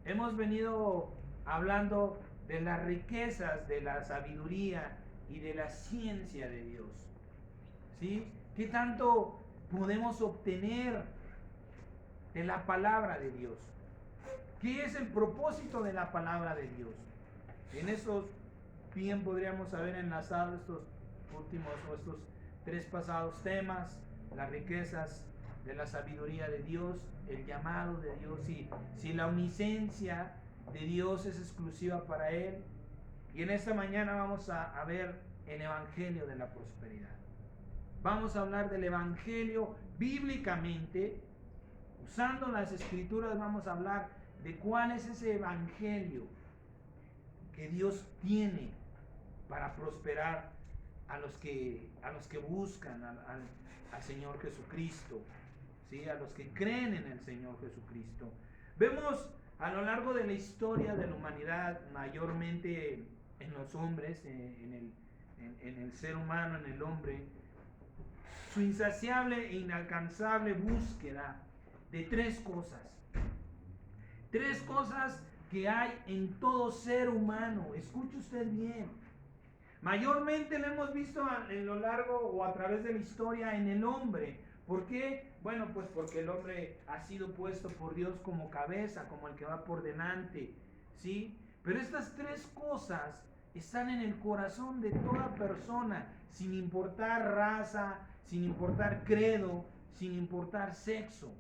Hemos venido hablando de las riquezas de la sabiduría y de la ciencia de Dios. ¿Sí? ¿Qué tanto podemos obtener de la palabra de Dios? ¿Qué es el propósito de la palabra de Dios? En esos bien podríamos haber enlazado estos últimos o estos tres pasados temas: las riquezas de la sabiduría de Dios, el llamado de Dios, si la omnisciencia de Dios es exclusiva para Él. Y en esta mañana vamos a ver el Evangelio de la prosperidad. Vamos a hablar del Evangelio bíblicamente. Usando las Escrituras vamos a hablar de cuál es ese Evangelio que Dios tiene para prosperar a los que buscan al Señor Jesucristo, ¿sí? A los que creen en el Señor Jesucristo. Vemos a lo largo de la historia de la humanidad, mayormente en los hombres, en el ser humano, en el hombre, su insaciable e inalcanzable búsqueda de tres cosas. Tres cosas que hay en todo ser humano. Escuche usted bien. Mayormente lo hemos visto en lo largo o a través de la historia en el hombre. ¿Por qué? Bueno, pues porque el hombre ha sido puesto por Dios como cabeza, como el que va por delante, ¿sí? Pero estas tres cosas están en el corazón de toda persona, sin importar raza, sin importar credo, sin importar sexo.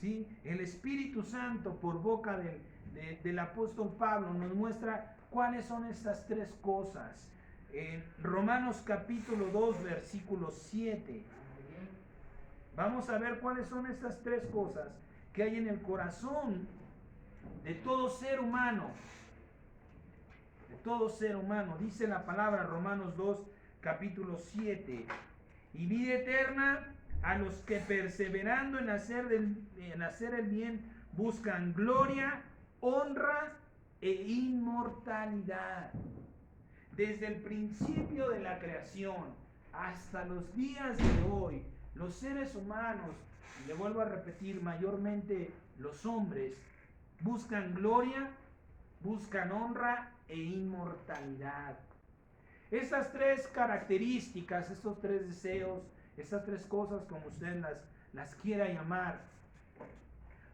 ¿Sí? El Espíritu Santo, por boca del apóstol Pablo, nos muestra cuáles son estas tres cosas. En Romanos capítulo 2, versículo 7. Vamos a ver cuáles son estas tres cosas que hay en el corazón de todo ser humano. De todo ser humano. Dice la palabra, Romanos 2, capítulo 7. Y vida eterna a los que perseverando en hacer el bien buscan gloria, honra e inmortalidad. Desde el principio de la creación hasta los días de hoy, los seres humanos, y le vuelvo a repetir, mayormente los hombres, buscan gloria, buscan honra e inmortalidad. Estas tres características, estos tres deseos, estas tres cosas, como usted las quiera llamar,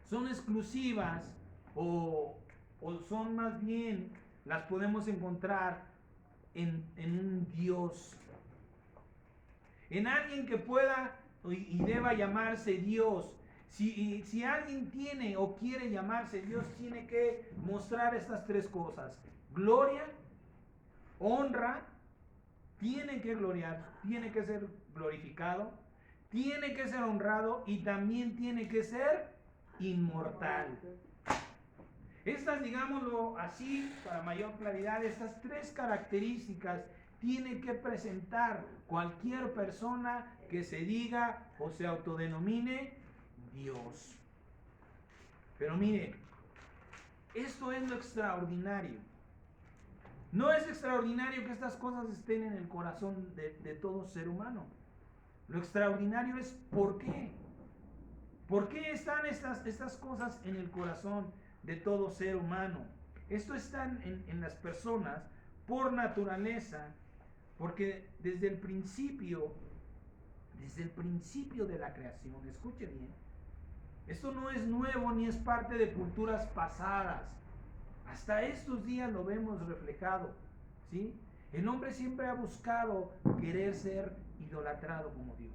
son exclusivas o son más bien, las podemos encontrar en un Dios. En alguien que pueda y deba llamarse Dios. Si alguien tiene o quiere llamarse Dios, tiene que mostrar estas tres cosas: gloria, honra, tiene que gloriar, tiene que ser glorificado, tiene que ser honrado y también tiene que ser inmortal. Estas, digámoslo así, para mayor claridad, estas tres características tiene que presentar cualquier persona que se diga o se autodenomine Dios. Pero mire, esto es lo extraordinario. No es extraordinario que estas cosas estén en el corazón de todo ser humano. Lo extraordinario es ¿por qué? ¿Por qué están estas cosas en el corazón de todo ser humano? Esto está en las personas por naturaleza, porque desde el principio de la creación, escuche bien, esto no es nuevo ni es parte de culturas pasadas. Hasta estos días lo vemos reflejado, ¿sí? El hombre siempre ha buscado querer ser idolatrado como Dios.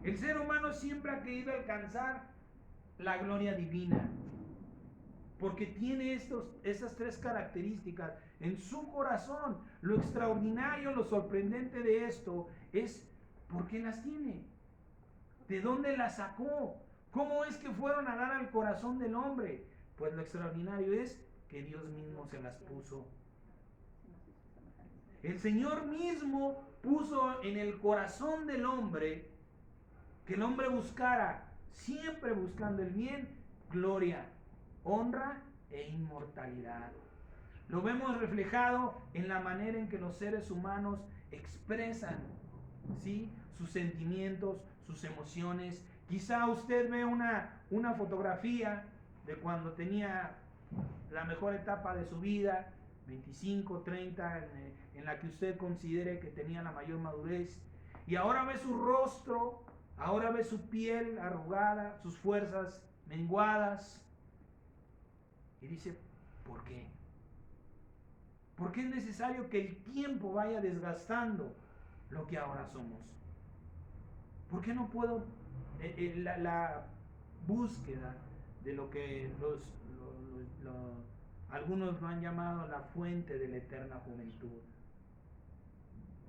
El ser humano siempre ha querido alcanzar la gloria divina, porque tiene esas tres características en su corazón. Lo extraordinario, lo sorprendente de esto es ¿por qué las tiene? ¿De dónde las sacó? ¿Cómo es que fueron a dar al corazón del hombre? Pues lo extraordinario es que Dios mismo se las puso. El Señor mismo puso en el corazón del hombre que el hombre buscara, siempre buscando el bien, gloria, honra e inmortalidad. Lo vemos reflejado en la manera en que los seres humanos expresan, ¿sí?, sus sentimientos, sus emociones. Quizá usted ve una fotografía de cuando tenía la mejor etapa de su vida, 25, 30, en la que usted considere que tenía la mayor madurez, y ahora ve su rostro, ahora ve su piel arrugada, sus fuerzas menguadas, y dice, ¿por qué? ¿Por qué es necesario que el tiempo vaya desgastando lo que ahora somos? ¿Por qué no puedo la búsqueda de lo que algunos lo han llamado la fuente de la eterna juventud?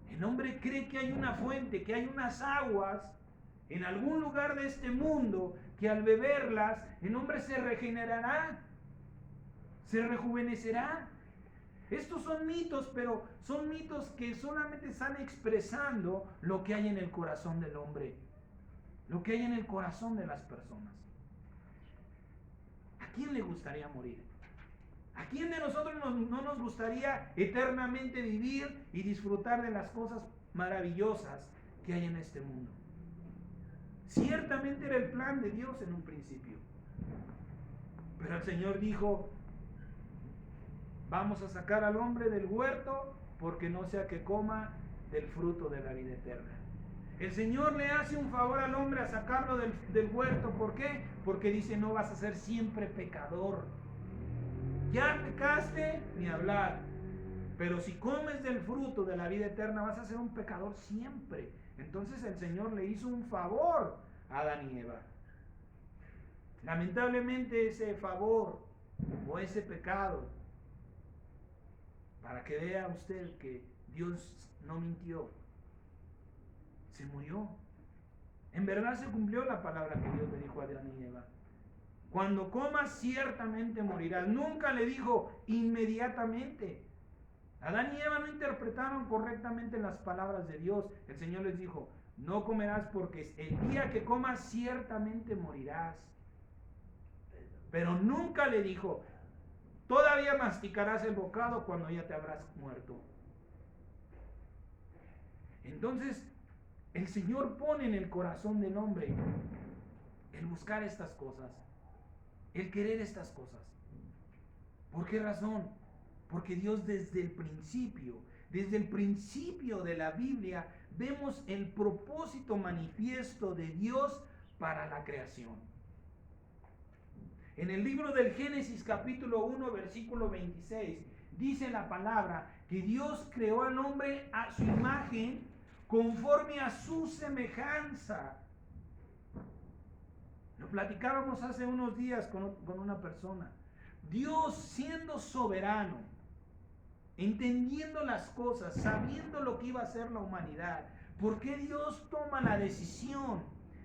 El hombre cree que hay una fuente, que hay unas aguas en algún lugar de este mundo que al beberlas el hombre se regenerará, se rejuvenecerá. Estos son mitos, pero son mitos que solamente están expresando lo que hay en el corazón del hombre, lo que hay en el corazón de las personas. ¿A quién le gustaría morir? ¿A quién de nosotros no nos gustaría eternamente vivir y disfrutar de las cosas maravillosas que hay en este mundo? Ciertamente era el plan de Dios en un principio. Pero el Señor dijo, vamos a sacar al hombre del huerto porque no sea que coma del fruto de la vida eterna. El Señor le hace un favor al hombre a sacarlo del huerto. ¿Por qué? Porque dice, no vas a ser siempre pecador. Ya pecaste, ni hablar. Pero si comes del fruto de la vida eterna, vas a ser un pecador siempre. Entonces el Señor le hizo un favor a Adán y Eva. Lamentablemente ese favor o ese pecado, para que vea usted que Dios no mintió, se murió. En verdad se cumplió la palabra que Dios le dijo a Adán y Eva. Cuando comas ciertamente morirás. Nunca le dijo inmediatamente. Adán y Eva no interpretaron correctamente las palabras de Dios. El Señor les dijo, no comerás porque el día que comas ciertamente morirás. Pero nunca le dijo, todavía masticarás el bocado cuando ya te habrás muerto. Entonces, el Señor pone en el corazón del hombre el buscar estas cosas, el querer estas cosas. ¿Por qué razón? Porque Dios desde el principio de la Biblia, vemos el propósito manifiesto de Dios para la creación. En el libro del Génesis capítulo 1 versículo 26 dice la palabra que Dios creó al hombre a su imagen conforme a su semejanza. Lo platicábamos hace unos días con una persona. Dios siendo soberano, entendiendo las cosas, sabiendo lo que iba a hacer la humanidad, ¿por qué Dios toma la decisión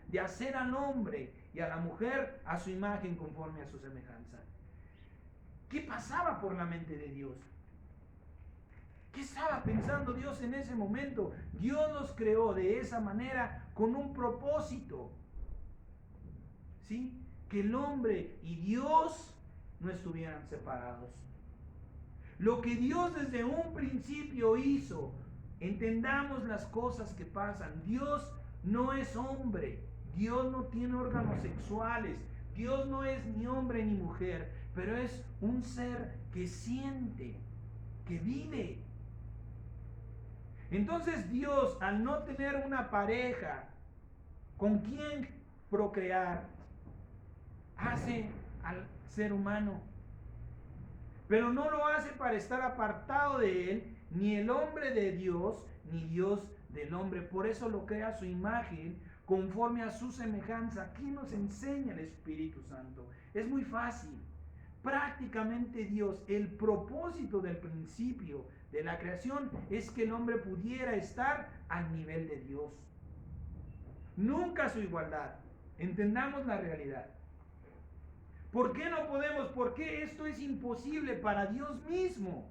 de hacer al hombre y a la mujer a su imagen conforme a su semejanza? ¿Qué pasaba por la mente de Dios? ¿Qué estaba pensando Dios en ese momento? Dios los creó de esa manera con un propósito. ¿Sí? Que el hombre y Dios no estuvieran separados. Lo que Dios desde un principio hizo, entendamos las cosas que pasan. Dios no es hombre, Dios no tiene órganos sexuales, Dios no es ni hombre ni mujer, pero es un ser que siente, que vive. Entonces Dios, al no tener una pareja con quien procrear, hace al ser humano. Pero no lo hace para estar apartado de él, ni el hombre de Dios, ni Dios del hombre. Por eso lo crea a su imagen, conforme a su semejanza. ¿Qué nos enseña el Espíritu Santo? Es muy fácil. Prácticamente Dios, el propósito del principio de la creación es que el hombre pudiera estar al nivel de Dios. Nunca su igualdad. Entendamos la realidad. ¿Por qué no podemos? ¿Por qué esto es imposible para Dios mismo?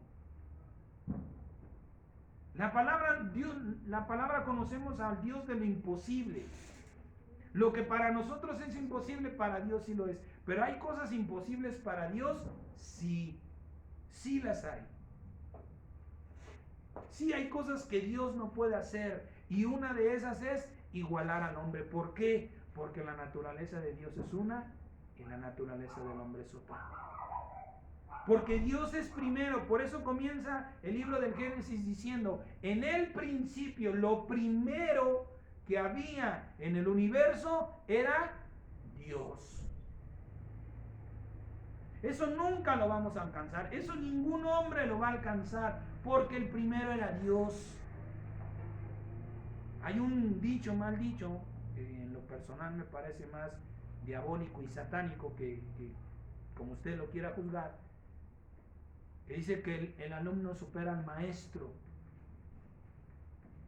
La palabra conocemos al Dios de lo imposible. Lo que para nosotros es imposible, para Dios sí lo es. Pero hay cosas imposibles para Dios, sí las hay. Sí hay cosas que Dios no puede hacer. Y una de esas es igualar al hombre. ¿Por qué? Porque la naturaleza de Dios es una y la naturaleza del hombre es otra. Porque Dios es primero, por eso comienza el libro del Génesis diciendo, en el principio, lo primero que había en el universo era Dios. Eso nunca lo vamos a alcanzar, eso ningún hombre lo va a alcanzar, porque el primero era Dios. Hay un dicho, mal dicho, que en lo personal me parece más diabólico y satánico que como usted lo quiera juzgar, que dice que el alumno supera al maestro.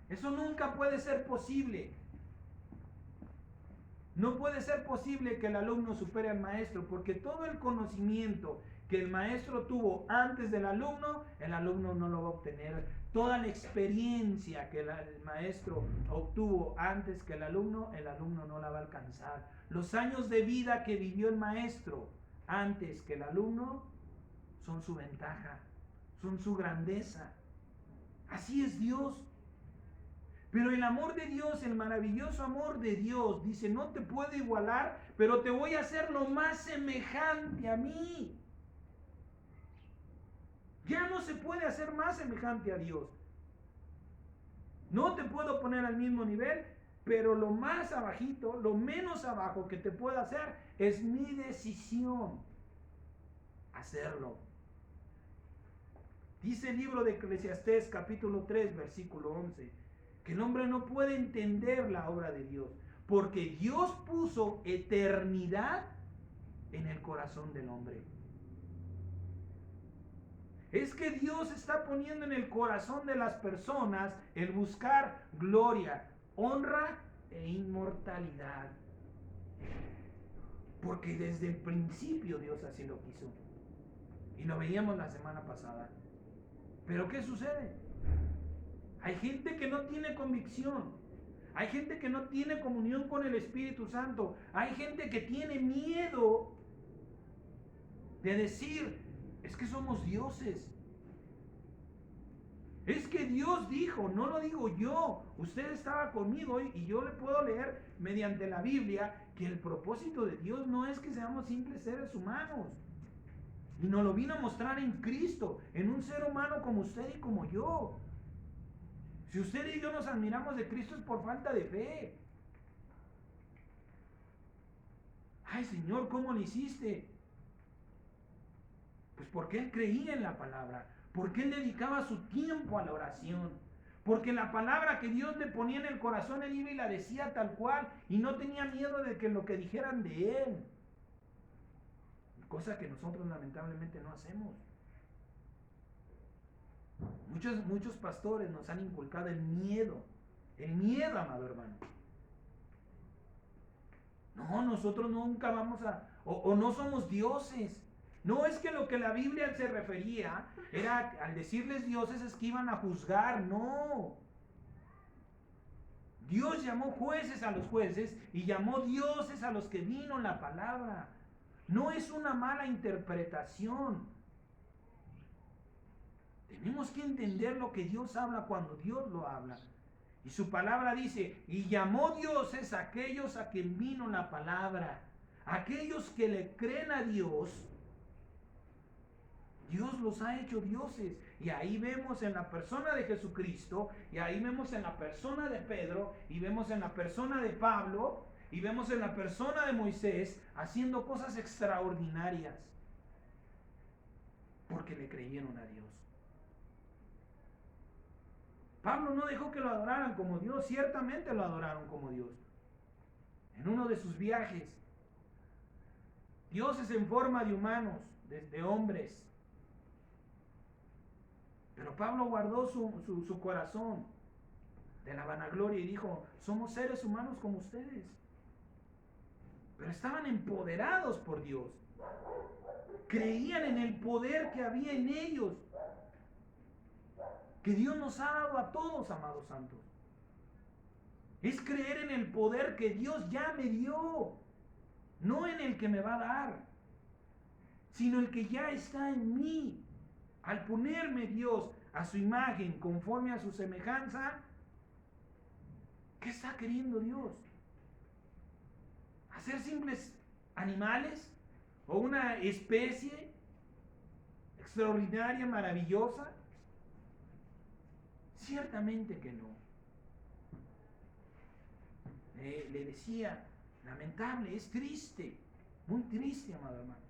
Eso nunca puede ser posible. No puede ser posible que el alumno supere al maestro, porque todo el conocimiento que el maestro tuvo antes del alumno, el alumno no lo va a obtener. Toda la experiencia que el maestro obtuvo antes que el alumno no la va a alcanzar. Los años de vida que vivió el maestro antes que el alumno son su ventaja, son su grandeza. Así es Dios. Pero el amor de Dios, el maravilloso amor de Dios, dice, no te puedo igualar, pero te voy a hacer lo más semejante a mí. Ya no se puede hacer más semejante a Dios. No te puedo poner al mismo nivel, pero lo más abajito, lo menos abajo que te puedo hacer es mi decisión hacerlo. Dice el libro de Eclesiastés capítulo 3 versículo 11 que el hombre no puede entender la obra de Dios, porque Dios puso eternidad en el corazón del hombre. Es que Dios está poniendo en el corazón de las personas el buscar gloria, honra e inmortalidad. Porque desde el principio Dios así lo quiso. Y lo veíamos la semana pasada. Pero ¿qué sucede? Hay gente que no tiene convicción. Hay gente que no tiene comunión con el Espíritu Santo. Hay gente que tiene miedo de decir, es que somos dioses. Es que Dios dijo, no lo digo yo. Usted estaba conmigo y yo le puedo leer mediante la Biblia que el propósito de Dios no es que seamos simples seres humanos. Y nos lo vino a mostrar en Cristo, en un ser humano como usted y como yo. Si usted y yo nos admiramos de Cristo es por falta de fe. Ay, Señor, ¿cómo lo hiciste? Pues porque Él creía en la palabra, porque Él dedicaba su tiempo a la oración, porque la palabra que Dios le ponía en el corazón, Él iba y la decía tal cual, y no tenía miedo de que lo que dijeran de Él. Cosa que nosotros lamentablemente no hacemos. Muchos pastores nos han inculcado el miedo, amado hermano. No, nosotros nunca vamos a, o no somos dioses. No es que lo que la Biblia se refería era, al decirles dioses, es que iban a juzgar, no. Dios llamó jueces a los jueces y llamó dioses a los que vino la palabra. No es una mala interpretación. Tenemos que entender lo que Dios habla cuando Dios lo habla. Y su palabra dice, y llamó dioses a aquellos a quien vino la palabra. Aquellos que le creen a Dios, Dios los ha hecho dioses. Y ahí vemos en la persona de Jesucristo, y ahí vemos en la persona de Pedro, y vemos en la persona de Pablo, y vemos en la persona de Moisés, haciendo cosas extraordinarias. Porque le creyeron a Dios. Pablo no dejó que lo adoraran como Dios, ciertamente lo adoraron como Dios. En uno de sus viajes, dioses en forma de humanos, de hombres. Pero Pablo guardó su corazón de la vanagloria y dijo, somos seres humanos como ustedes. Pero estaban empoderados por Dios. Creían en el poder que había en ellos. Que Dios nos ha dado a todos, amados santos. Es creer en el poder que Dios ya me dio. No en el que me va a dar, sino el que ya está en mí. Al ponerme Dios a su imagen, conforme a su semejanza, ¿qué está queriendo Dios? ¿Hacer simples animales? o una especie extraordinaria, maravillosa? Ciertamente que no. Le decía, lamentable, es triste, muy triste, amado hermano.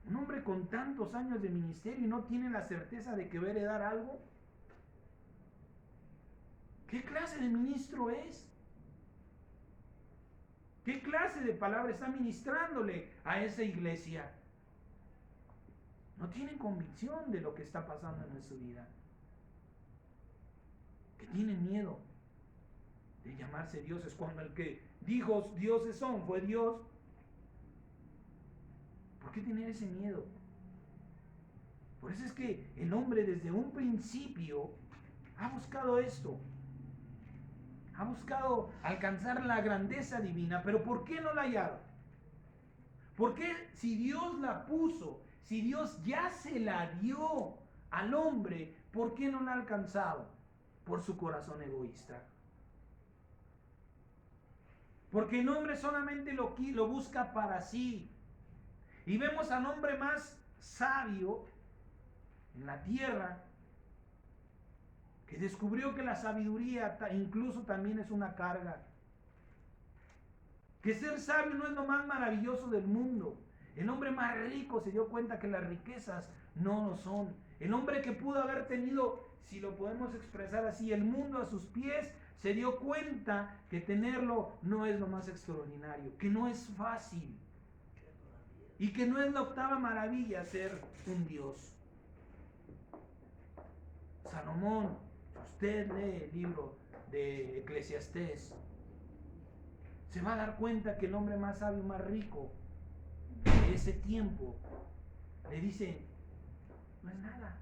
Un hombre con tantos años de ministerio y no tiene la certeza de que va a heredar algo. ¿Qué clase de ministro es? ¿Qué clase de palabra está ministrándole a esa iglesia? No tienen convicción de lo que está pasando en su vida. Que tienen miedo de llamarse dioses, cuando el que dijo dioses son fue Dios. ¿Por qué tener ese miedo? Por eso es que el hombre desde un principio ha buscado esto. Ha buscado alcanzar la grandeza divina, pero ¿por qué no la ha hallado? ¿Por qué si Dios la puso, si Dios ya se la dio al hombre, por qué no la ha alcanzado? Por su corazón egoísta. Porque el hombre solamente lo busca para sí. Y vemos al hombre más sabio en la tierra, que descubrió que la sabiduría incluso también es una carga. Que ser sabio no es lo más maravilloso del mundo. El hombre más rico se dio cuenta que las riquezas no lo son. El hombre que pudo haber tenido, si lo podemos expresar así, el mundo a sus pies, se dio cuenta que tenerlo no es lo más extraordinario, que no es fácil. Y que no es la octava maravilla ser un Dios. Salomón, usted lee el libro de Eclesiastés, se va a dar cuenta que el hombre más sabio, más rico de ese tiempo, le dice, no es nada.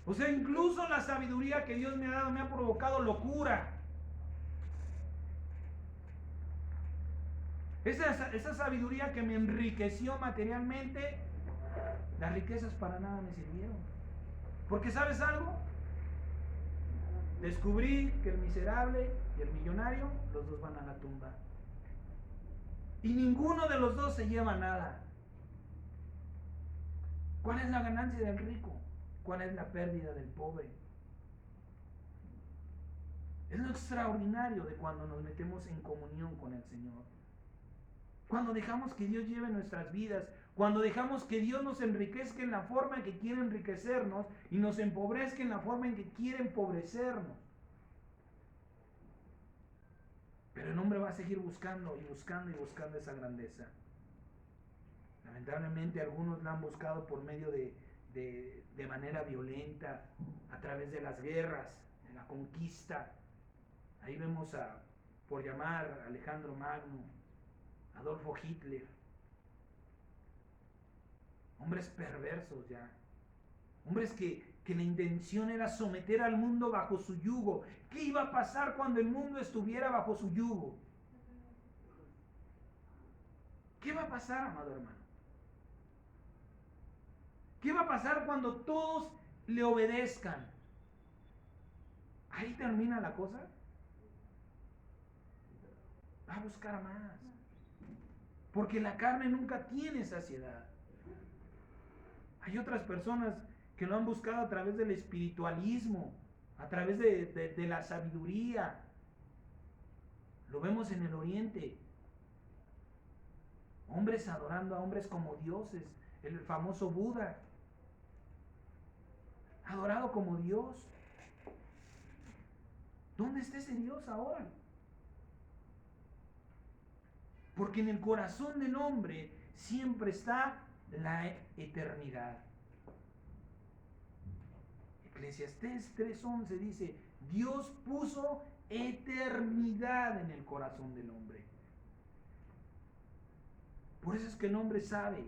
O sea, incluso la sabiduría que Dios me ha dado me ha provocado locura. Esa sabiduría que me enriqueció materialmente, las riquezas para nada me sirvieron. Porque ¿sabes algo? Descubrí que el miserable y el millonario, los dos van a la tumba. Y ninguno de los dos se lleva nada. ¿Cuál es la ganancia del rico? ¿Cuál es la pérdida del pobre? Es lo extraordinario de cuando nos metemos en comunión con el Señor. Cuando dejamos que Dios lleve nuestras vidas, cuando dejamos que Dios nos enriquezca en la forma en que quiere enriquecernos y nos empobrezca en la forma en que quiere empobrecernos. Pero el hombre va a seguir buscando y buscando y buscando esa grandeza. Lamentablemente algunos la han buscado por medio de manera violenta, a través de las guerras, de la conquista. Ahí vemos por llamar, Alejandro Magno, Adolfo Hitler. Hombres perversos ya. Hombres que la intención era someter al mundo bajo su yugo. ¿Qué iba a pasar cuando el mundo estuviera bajo su yugo? ¿Qué va a pasar, amado hermano? ¿Qué va a pasar cuando todos le obedezcan? Ahí termina la cosa. Va a buscar más. Porque la carne nunca tiene saciedad. Hay otras personas que lo han buscado a través del espiritualismo, a través de la sabiduría. Lo vemos en el Oriente. Hombres adorando a hombres como dioses. El famoso Buda, adorado como Dios. ¿Dónde está ese Dios ahora? Porque en el corazón del hombre siempre está la eternidad. Eclesiastés 3:11 dice, Dios puso eternidad en el corazón del hombre. Por eso es que el hombre sabe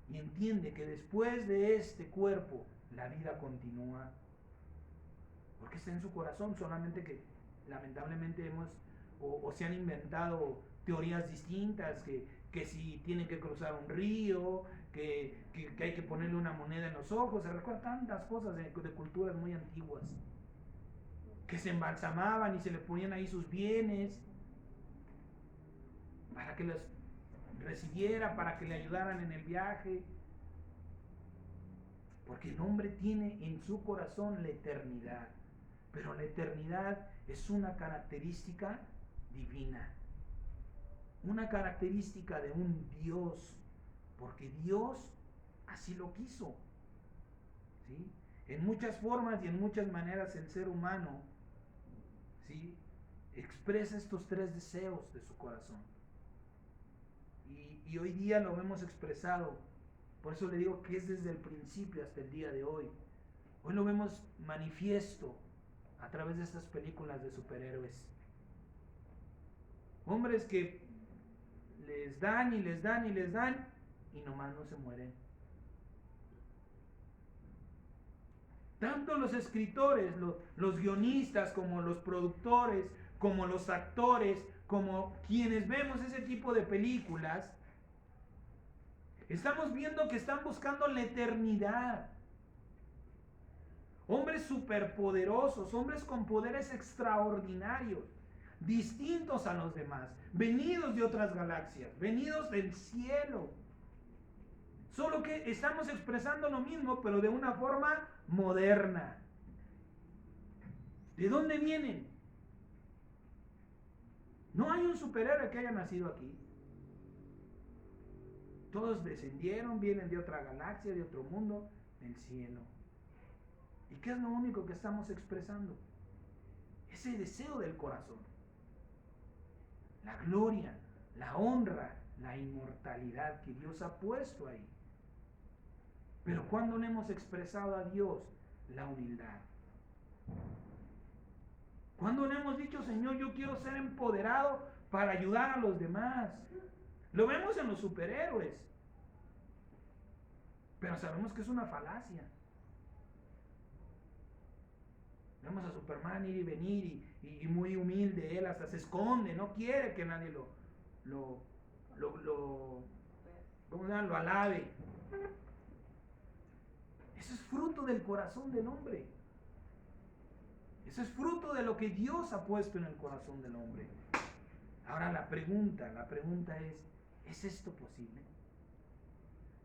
y entiende que después de este cuerpo la vida continúa. Porque está en su corazón, solamente que lamentablemente se han inventado teorías distintas, que si tienen que cruzar un río, que hay que ponerle una moneda en los ojos. Se recuerdan tantas cosas de culturas muy antiguas, que se embalsamaban y se le ponían ahí sus bienes para que recibiera, para que le ayudaran en el viaje. Porque el hombre tiene en su corazón la eternidad. Pero la eternidad es una característica divina. Una característica de un Dios. Porque Dios así lo quiso. ¿Sí? En muchas formas y en muchas maneras el ser humano, ¿sí?, expresa estos tres deseos de su corazón. Y hoy día lo hemos expresado. Por eso le digo que es desde el principio hasta el día de hoy. Hoy lo vemos manifiesto a través de estas películas de superhéroes. Hombres que les dan y les dan y les dan y nomás no se mueren. Tanto los escritores, los guionistas, como los productores, como los actores, como quienes vemos ese tipo de películas, estamos viendo que están buscando la eternidad. Hombres superpoderosos, hombres con poderes extraordinarios, distintos a los demás, venidos de otras galaxias, venidos del cielo. Solo que estamos expresando lo mismo, pero de una forma moderna. ¿De dónde vienen? No hay un superhéroe que haya nacido aquí. Todos descendieron, vienen de otra galaxia, de otro mundo, del cielo. ¿Y qué es lo único que estamos expresando? Ese deseo del corazón. La gloria, la honra, la inmortalidad que Dios ha puesto ahí. Pero ¿cuándo le hemos expresado a Dios la humildad? ¿Cuándo le hemos dicho, Señor, yo quiero ser empoderado para ayudar a los demás? Lo vemos en los superhéroes, pero sabemos que es una falacia. Vemos a Superman ir y venir y muy humilde, él hasta se esconde, no quiere que nadie lo alabe. Eso es fruto del corazón del hombre. Eso es fruto de lo que Dios ha puesto en el corazón del hombre. Ahora la pregunta ¿es esto posible?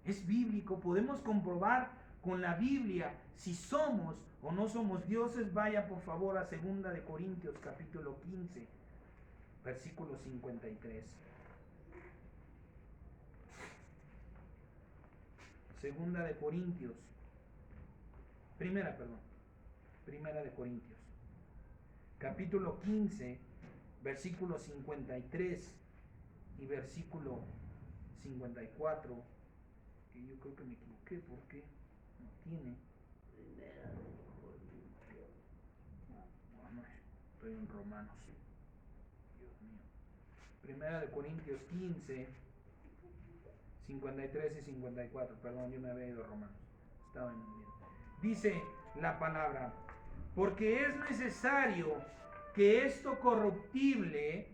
¿Es bíblico? ¿Podemos comprobar con la Biblia si somos o no somos dioses? Vaya por favor a 2 de Corintios capítulo 15, versículo 53. Segunda de Corintios, primera de Corintios, capítulo 15, versículo 53 y versículo 54, que yo creo que me equivoqué porque no tiene. No, estoy en Romanos. Dios mío. Primera de Corintios 15, 53 y 54. Perdón, yo me había ido a Romanos. Estaba en el. Dice la palabra: porque es necesario que esto corruptible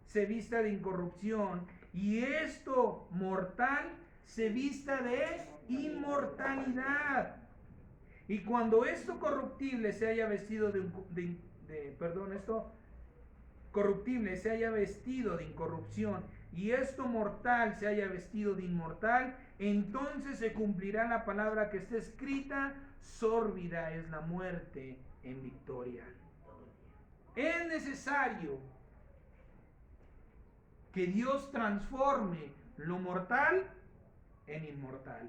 se vista de incorrupción y esto mortal se vista de inmortalidad. Y cuando esto corruptible se haya vestido esto corruptible se haya vestido de incorrupción y esto mortal se haya vestido de inmortal, entonces se cumplirá la palabra que está escrita: sórbida es la muerte en victoria. Es necesario que Dios transforme lo mortal en inmortal.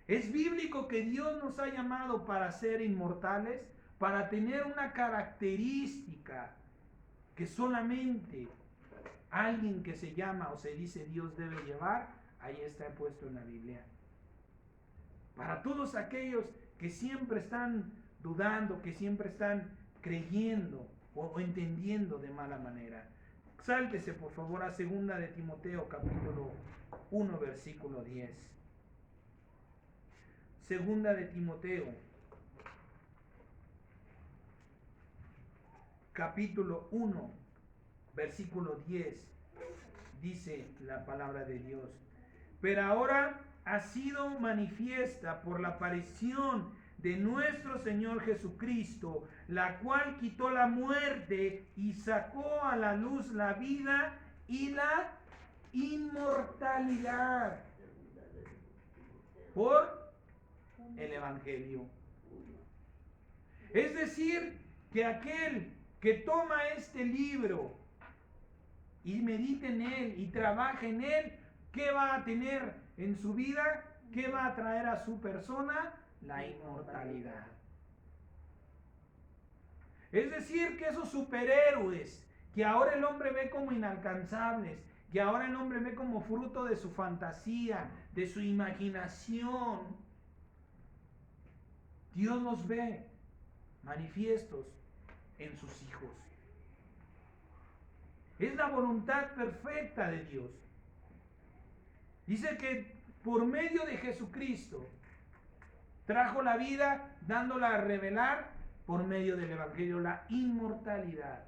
Es bíblico que Dios nos ha llamado para ser inmortales, para tener una característica que solamente alguien que se llama o se dice Dios debe llevar. Ahí está puesto en la Biblia. Para todos aquellos que siempre están dudando, que siempre están creyendo o entendiendo de mala manera. Sáltese por favor a 2 de Timoteo capítulo 1 versículo 10. 2 de Timoteo capítulo 1 versículo 10. Dice la palabra de Dios: pero ahora ha sido manifiesta por la aparición de nuestro Señor Jesucristo, la cual quitó la muerte y sacó a la luz la vida y la inmortalidad por el Evangelio. Es decir, que aquel que toma este libro y medita en él y trabaja en él, ¿qué va a tener en su vida? ¿Qué va a traer a su persona? La inmortalidad. Es decir, que esos superhéroes que ahora el hombre ve como inalcanzables, que ahora el hombre ve como fruto de su fantasía, de su imaginación, Dios los ve manifiestos en sus hijos. Es la voluntad perfecta de Dios. Dice que por medio de Jesucristo trajo la vida, dándola a revelar por medio del Evangelio, la inmortalidad.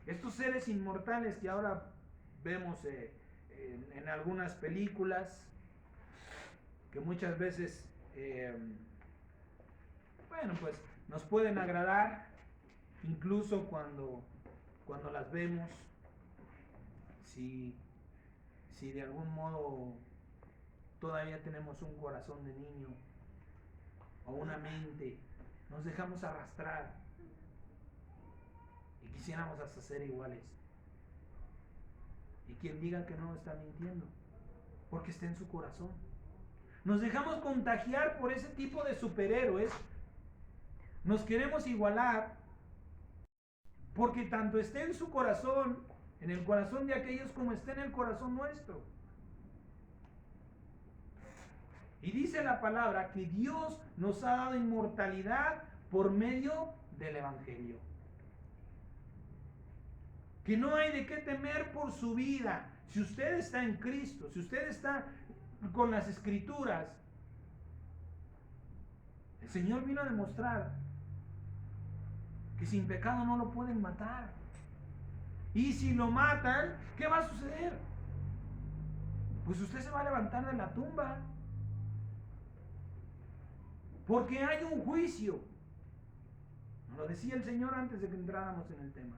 Estos seres inmortales que ahora vemos en algunas películas, que muchas veces, pues nos pueden agradar, incluso cuando las vemos, si de algún modo todavía tenemos un corazón de niño o una mente, nos dejamos arrastrar y quisiéramos hasta ser iguales. Y quien diga que no está mintiendo, porque está en su corazón. Nos dejamos contagiar por ese tipo de superhéroes. Nos queremos igualar porque tanto está en su corazón, en el corazón de aquellos, como está en el corazón nuestro. Y dice la palabra que Dios nos ha dado inmortalidad por medio del Evangelio. Que no hay de qué temer por su vida. Si usted está en Cristo, si usted está con las Escrituras, el Señor vino a demostrar que sin pecado no lo pueden matar. Y si lo matan, ¿qué va a suceder? Pues usted se va a levantar de la tumba. Porque hay un juicio. Nos lo decía el Señor antes de que entráramos en el tema.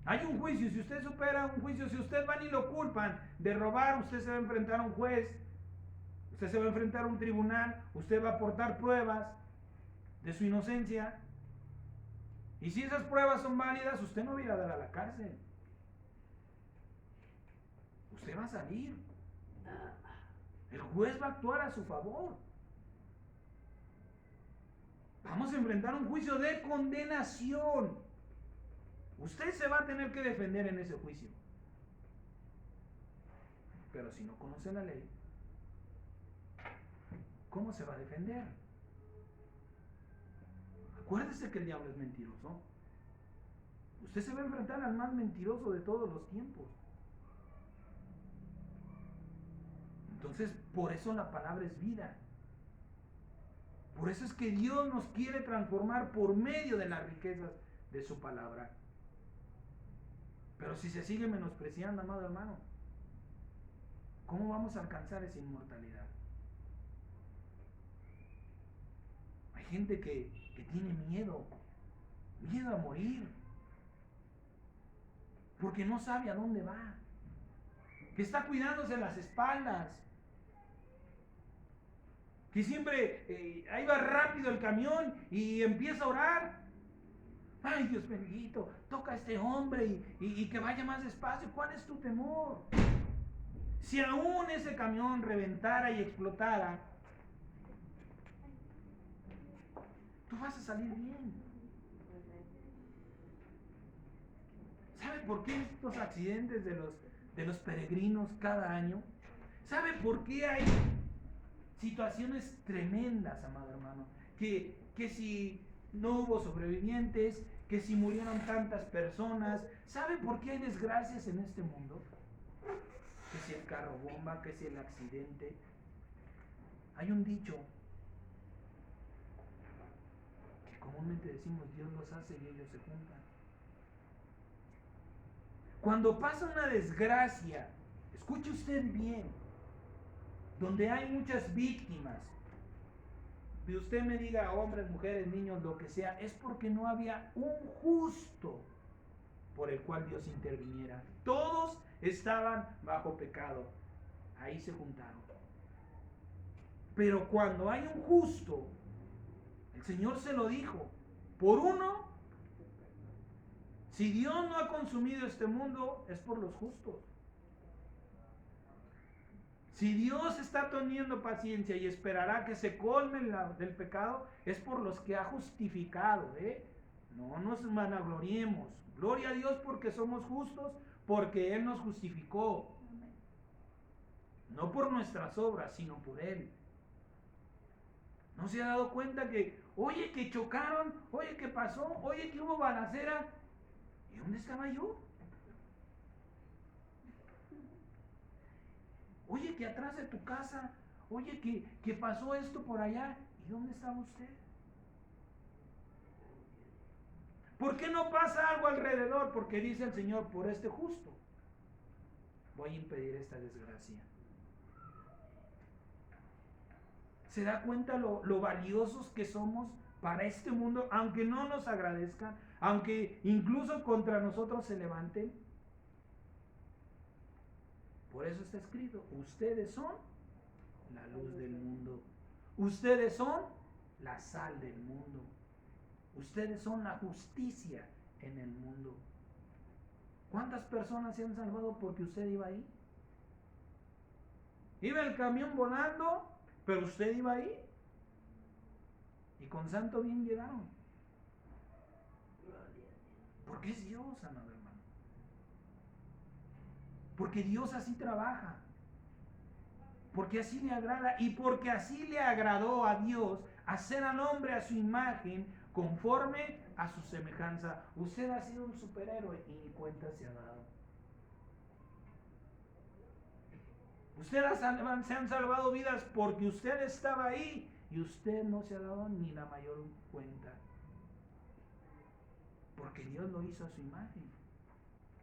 Hay un juicio. Si usted supera un juicio, si usted van y lo culpan de robar, usted se va a enfrentar a un juez, usted se va a enfrentar a un tribunal, usted va a aportar pruebas de su inocencia. Y si esas pruebas son válidas, usted no va a ir a dar a la cárcel. Usted va a salir. El juez va a actuar a su favor. Vamos a enfrentar un juicio de condenación. Usted se va a tener que defender en ese juicio. Pero si no conoce la ley, ¿cómo se va a defender? Acuérdese que el diablo es mentiroso. Usted se va a enfrentar al más mentiroso de todos los tiempos. Entonces, por eso la palabra es vida. Por eso es que Dios nos quiere transformar por medio de las riquezas de su palabra. Pero si se sigue menospreciando, amado hermano, ¿cómo vamos a alcanzar esa inmortalidad? Hay gente que tiene miedo a morir, porque no sabe a dónde va, que está cuidándose las espaldas, que siempre ahí va rápido el camión y empieza a orar. Ay, Dios bendito, toca a este hombre y que vaya más despacio. ¿Cuál es tu temor? Si aún ese camión reventara y explotara, tú vas a salir bien. ¿Sabe por qué estos accidentes de los peregrinos cada año? ¿Sabe por qué hay situaciones tremendas, amado hermano? Que si no hubo sobrevivientes, que si murieron tantas personas. ¿Sabe por qué hay desgracias en este mundo? Que si el carro bomba, que si el accidente. Hay un dicho que comúnmente decimos: Dios los hace y ellos se juntan. Cuando pasa una desgracia, escuche usted bien, donde hay muchas víctimas, y usted me diga hombres, mujeres, niños, lo que sea, es porque no había un justo por el cual Dios interviniera. Todos estaban bajo pecado. Ahí se juntaron. Pero cuando hay un justo, el Señor se lo dijo, por uno, si Dios no ha consumido este mundo, es por los justos. Si Dios está teniendo paciencia y esperará que se colme del pecado, es por los que ha justificado. No nos vanagloriemos. Gloria a Dios porque somos justos, porque Él nos justificó. No por nuestras obras, sino por Él. ¿No se ha dado cuenta que, oye, que chocaron, oye, que pasó, oye, que hubo balacera? ¿Y dónde estaba yo? Oye, que atrás de tu casa, oye, que pasó esto por allá. ¿Y dónde estaba usted? ¿Por qué no pasa algo alrededor? Porque dice el Señor, por este justo voy a impedir esta desgracia. ¿Se da cuenta lo valiosos que somos para este mundo? Aunque no nos agradezcan, aunque incluso contra nosotros se levanten. Por eso está escrito, ustedes son la luz del mundo. Ustedes son la sal del mundo. Ustedes son la justicia en el mundo. ¿Cuántas personas se han salvado porque usted iba ahí? Iba el camión volando, pero usted iba ahí. Y con santo bien llegaron. Porque es Dios, amado hermano. Porque Dios así trabaja. Porque así le agrada. Y porque así le agradó a Dios hacer al hombre a su imagen, conforme a su semejanza. Usted ha sido un superhéroe y ni cuenta se ha dado. Ustedes se han salvado vidas porque usted estaba ahí y usted no se ha dado ni la mayor cuenta. Porque Dios lo hizo a su imagen,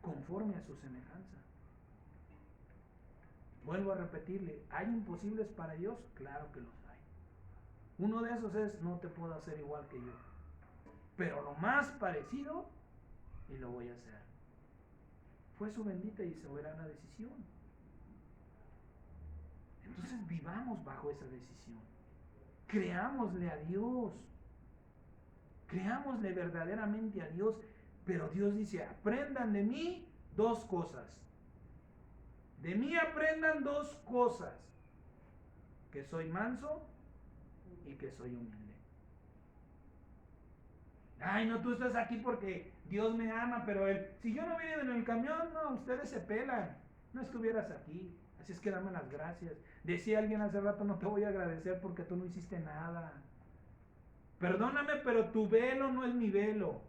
conforme a su semejanza. Vuelvo a repetirle, ¿hay imposibles para Dios? Claro que los hay. Uno de esos es, no te puedo hacer igual que yo. Pero lo más parecido, y lo voy a hacer. Fue su bendita y soberana decisión. Entonces vivamos bajo esa decisión. Creámosle a Dios. Creámosle verdaderamente a Dios. Pero Dios dice, aprendan de mí dos cosas. De mí aprendan dos cosas. Que soy manso y que soy humilde. Ay, no, tú estás aquí porque Dios me ama, pero si yo no hubiera ido en el camión, no, ustedes se pelan. No estuvieras aquí. Así es que dame las gracias. Decía alguien hace rato, no te voy a agradecer porque tú no hiciste nada. Perdóname, pero tu velo no es mi velo.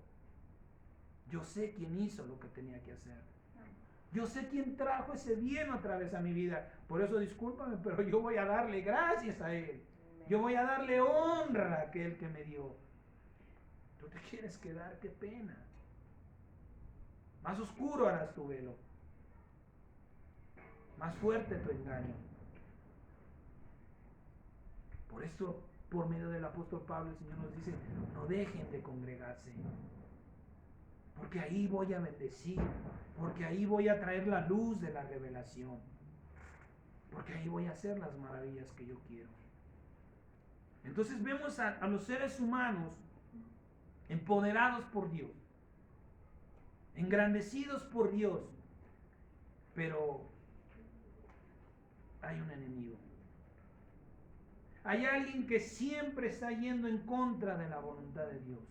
Yo sé quién hizo lo que tenía que hacer. Yo sé quién trajo ese bien otra vez a mi vida. Por eso discúlpame, pero yo voy a darle gracias a Él. Yo voy a darle honra a aquel que me dio. Tú te quieres quedar, qué pena. Más oscuro harás tu velo. Más fuerte tu engaño. Por esto, por medio del apóstol Pablo, el Señor nos dice, no dejen de congregarse. Porque ahí voy a bendecir. Porque ahí voy a traer la luz de la revelación. Porque ahí voy a hacer las maravillas que yo quiero. Entonces vemos a los seres humanos empoderados por Dios, engrandecidos por Dios, pero hay un enemigo. Hay alguien que siempre está yendo en contra de la voluntad de Dios.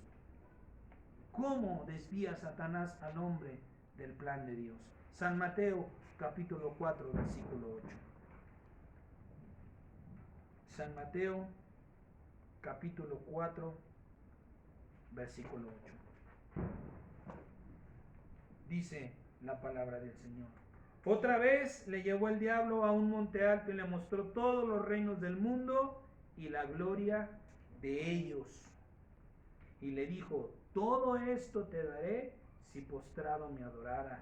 ¿Cómo desvía Satanás al hombre del plan de Dios? San Mateo capítulo 4 versículo 8. San Mateo capítulo 4 versículo 8. Dice la palabra del Señor. Otra vez le llevó el diablo a un monte alto y le mostró todos los reinos del mundo y la gloria de ellos. Y le dijo, todo esto te daré si postrado me adoraras.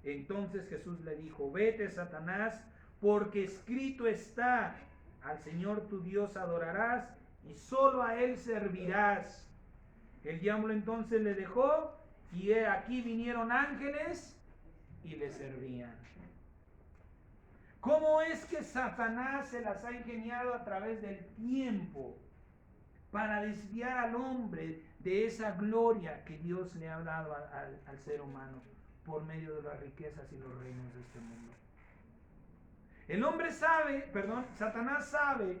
Entonces Jesús le dijo, vete, Satanás, porque escrito está, al Señor tu Dios adorarás y solo a Él servirás. El diablo entonces le dejó y he aquí vinieron ángeles y le servían. ¿Cómo es que Satanás se las ha ingeniado a través del tiempo para desviar al hombre de esa gloria que Dios le ha dado al ser humano por medio de las riquezas y los reinos de este mundo? El hombre Satanás sabe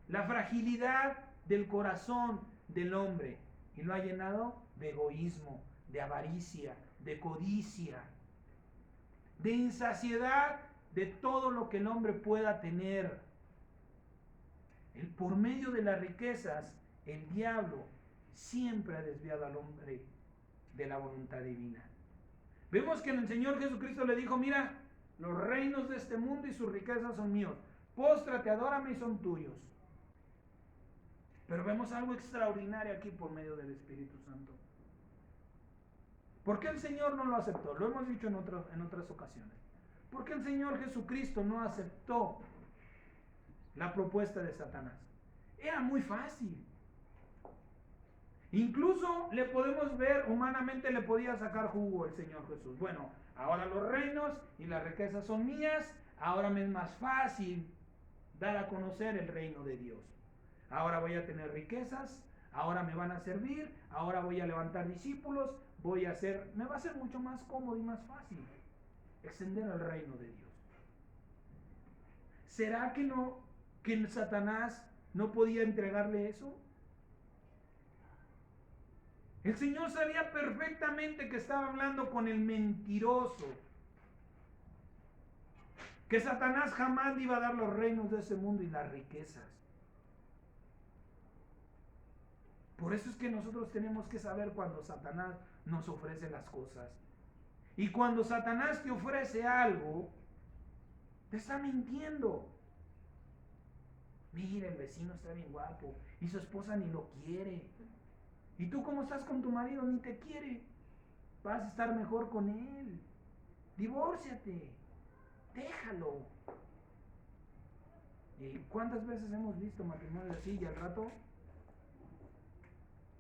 la fragilidad del corazón del hombre y lo ha llenado de egoísmo, de avaricia, de codicia, de insaciedad de todo lo que el hombre pueda tener. Por medio de las riquezas, el diablo siempre ha desviado al hombre de la voluntad divina. Vemos que el Señor Jesucristo le dijo: mira, los reinos de este mundo y sus riquezas son míos. Póstrate, adórame y son tuyos. Pero vemos algo extraordinario aquí por medio del Espíritu Santo. ¿Por qué el Señor no lo aceptó? Lo hemos dicho en otras ocasiones. ¿Por qué el Señor Jesucristo no aceptó la propuesta de Satanás? Era muy fácil. Incluso le podemos ver, humanamente le podía sacar jugo el Señor Jesús. Bueno, ahora los reinos y las riquezas son mías, ahora me es más fácil dar a conocer el reino de Dios. Ahora voy a tener riquezas, ahora me van a servir, ahora voy a levantar discípulos, me va a ser mucho más cómodo y más fácil extender el reino de Dios. ¿Será que Satanás no podía entregarle eso? El Señor sabía perfectamente que estaba hablando con el mentiroso, que Satanás jamás le iba a dar los reinos de ese mundo y las riquezas. Por eso es que nosotros tenemos que saber cuando Satanás nos ofrece las cosas. Y cuando Satanás te ofrece algo, te está mintiendo. Mira, el vecino está bien guapo y su esposa ni lo quiere. Y tú, como estás con tu marido, ni te quiere. Vas a estar mejor con él. Divórciate. Déjalo. ¿Y cuántas veces hemos visto matrimonios así y al rato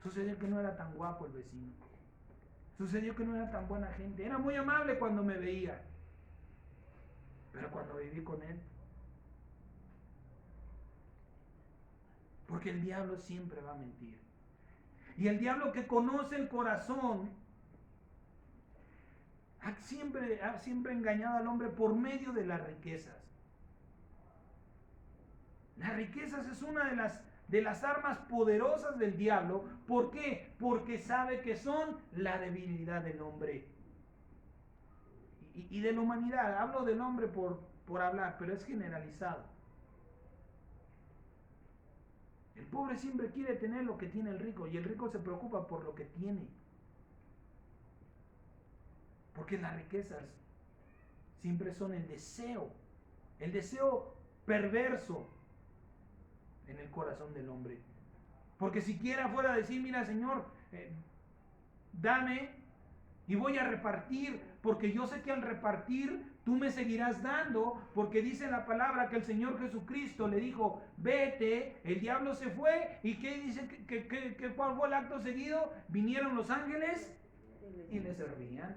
sucedió que no era tan guapo el vecino? Sucedió que no era tan buena gente. Era muy amable cuando me veía, pero cuando viví con él. Porque el diablo siempre va a mentir. Y el diablo, que conoce el corazón, ha siempre engañado al hombre por medio de las riquezas. Las riquezas es una de las armas poderosas del diablo. ¿Por qué? Porque sabe que son la debilidad del hombre y de la humanidad. Hablo del hombre por hablar, pero es generalizado. El pobre siempre quiere tener lo que tiene el rico, y el rico se preocupa por lo que tiene. Porque las riquezas siempre son el deseo perverso en el corazón del hombre. Porque siquiera fuera a decir: mira, Señor, dame y voy a repartir, porque yo sé que al repartir tú me seguirás dando, porque dice la palabra que el Señor Jesucristo le dijo: vete. El diablo se fue, y ¿qué dice? ¿Cuál fue el acto seguido? Vinieron los ángeles y le servían.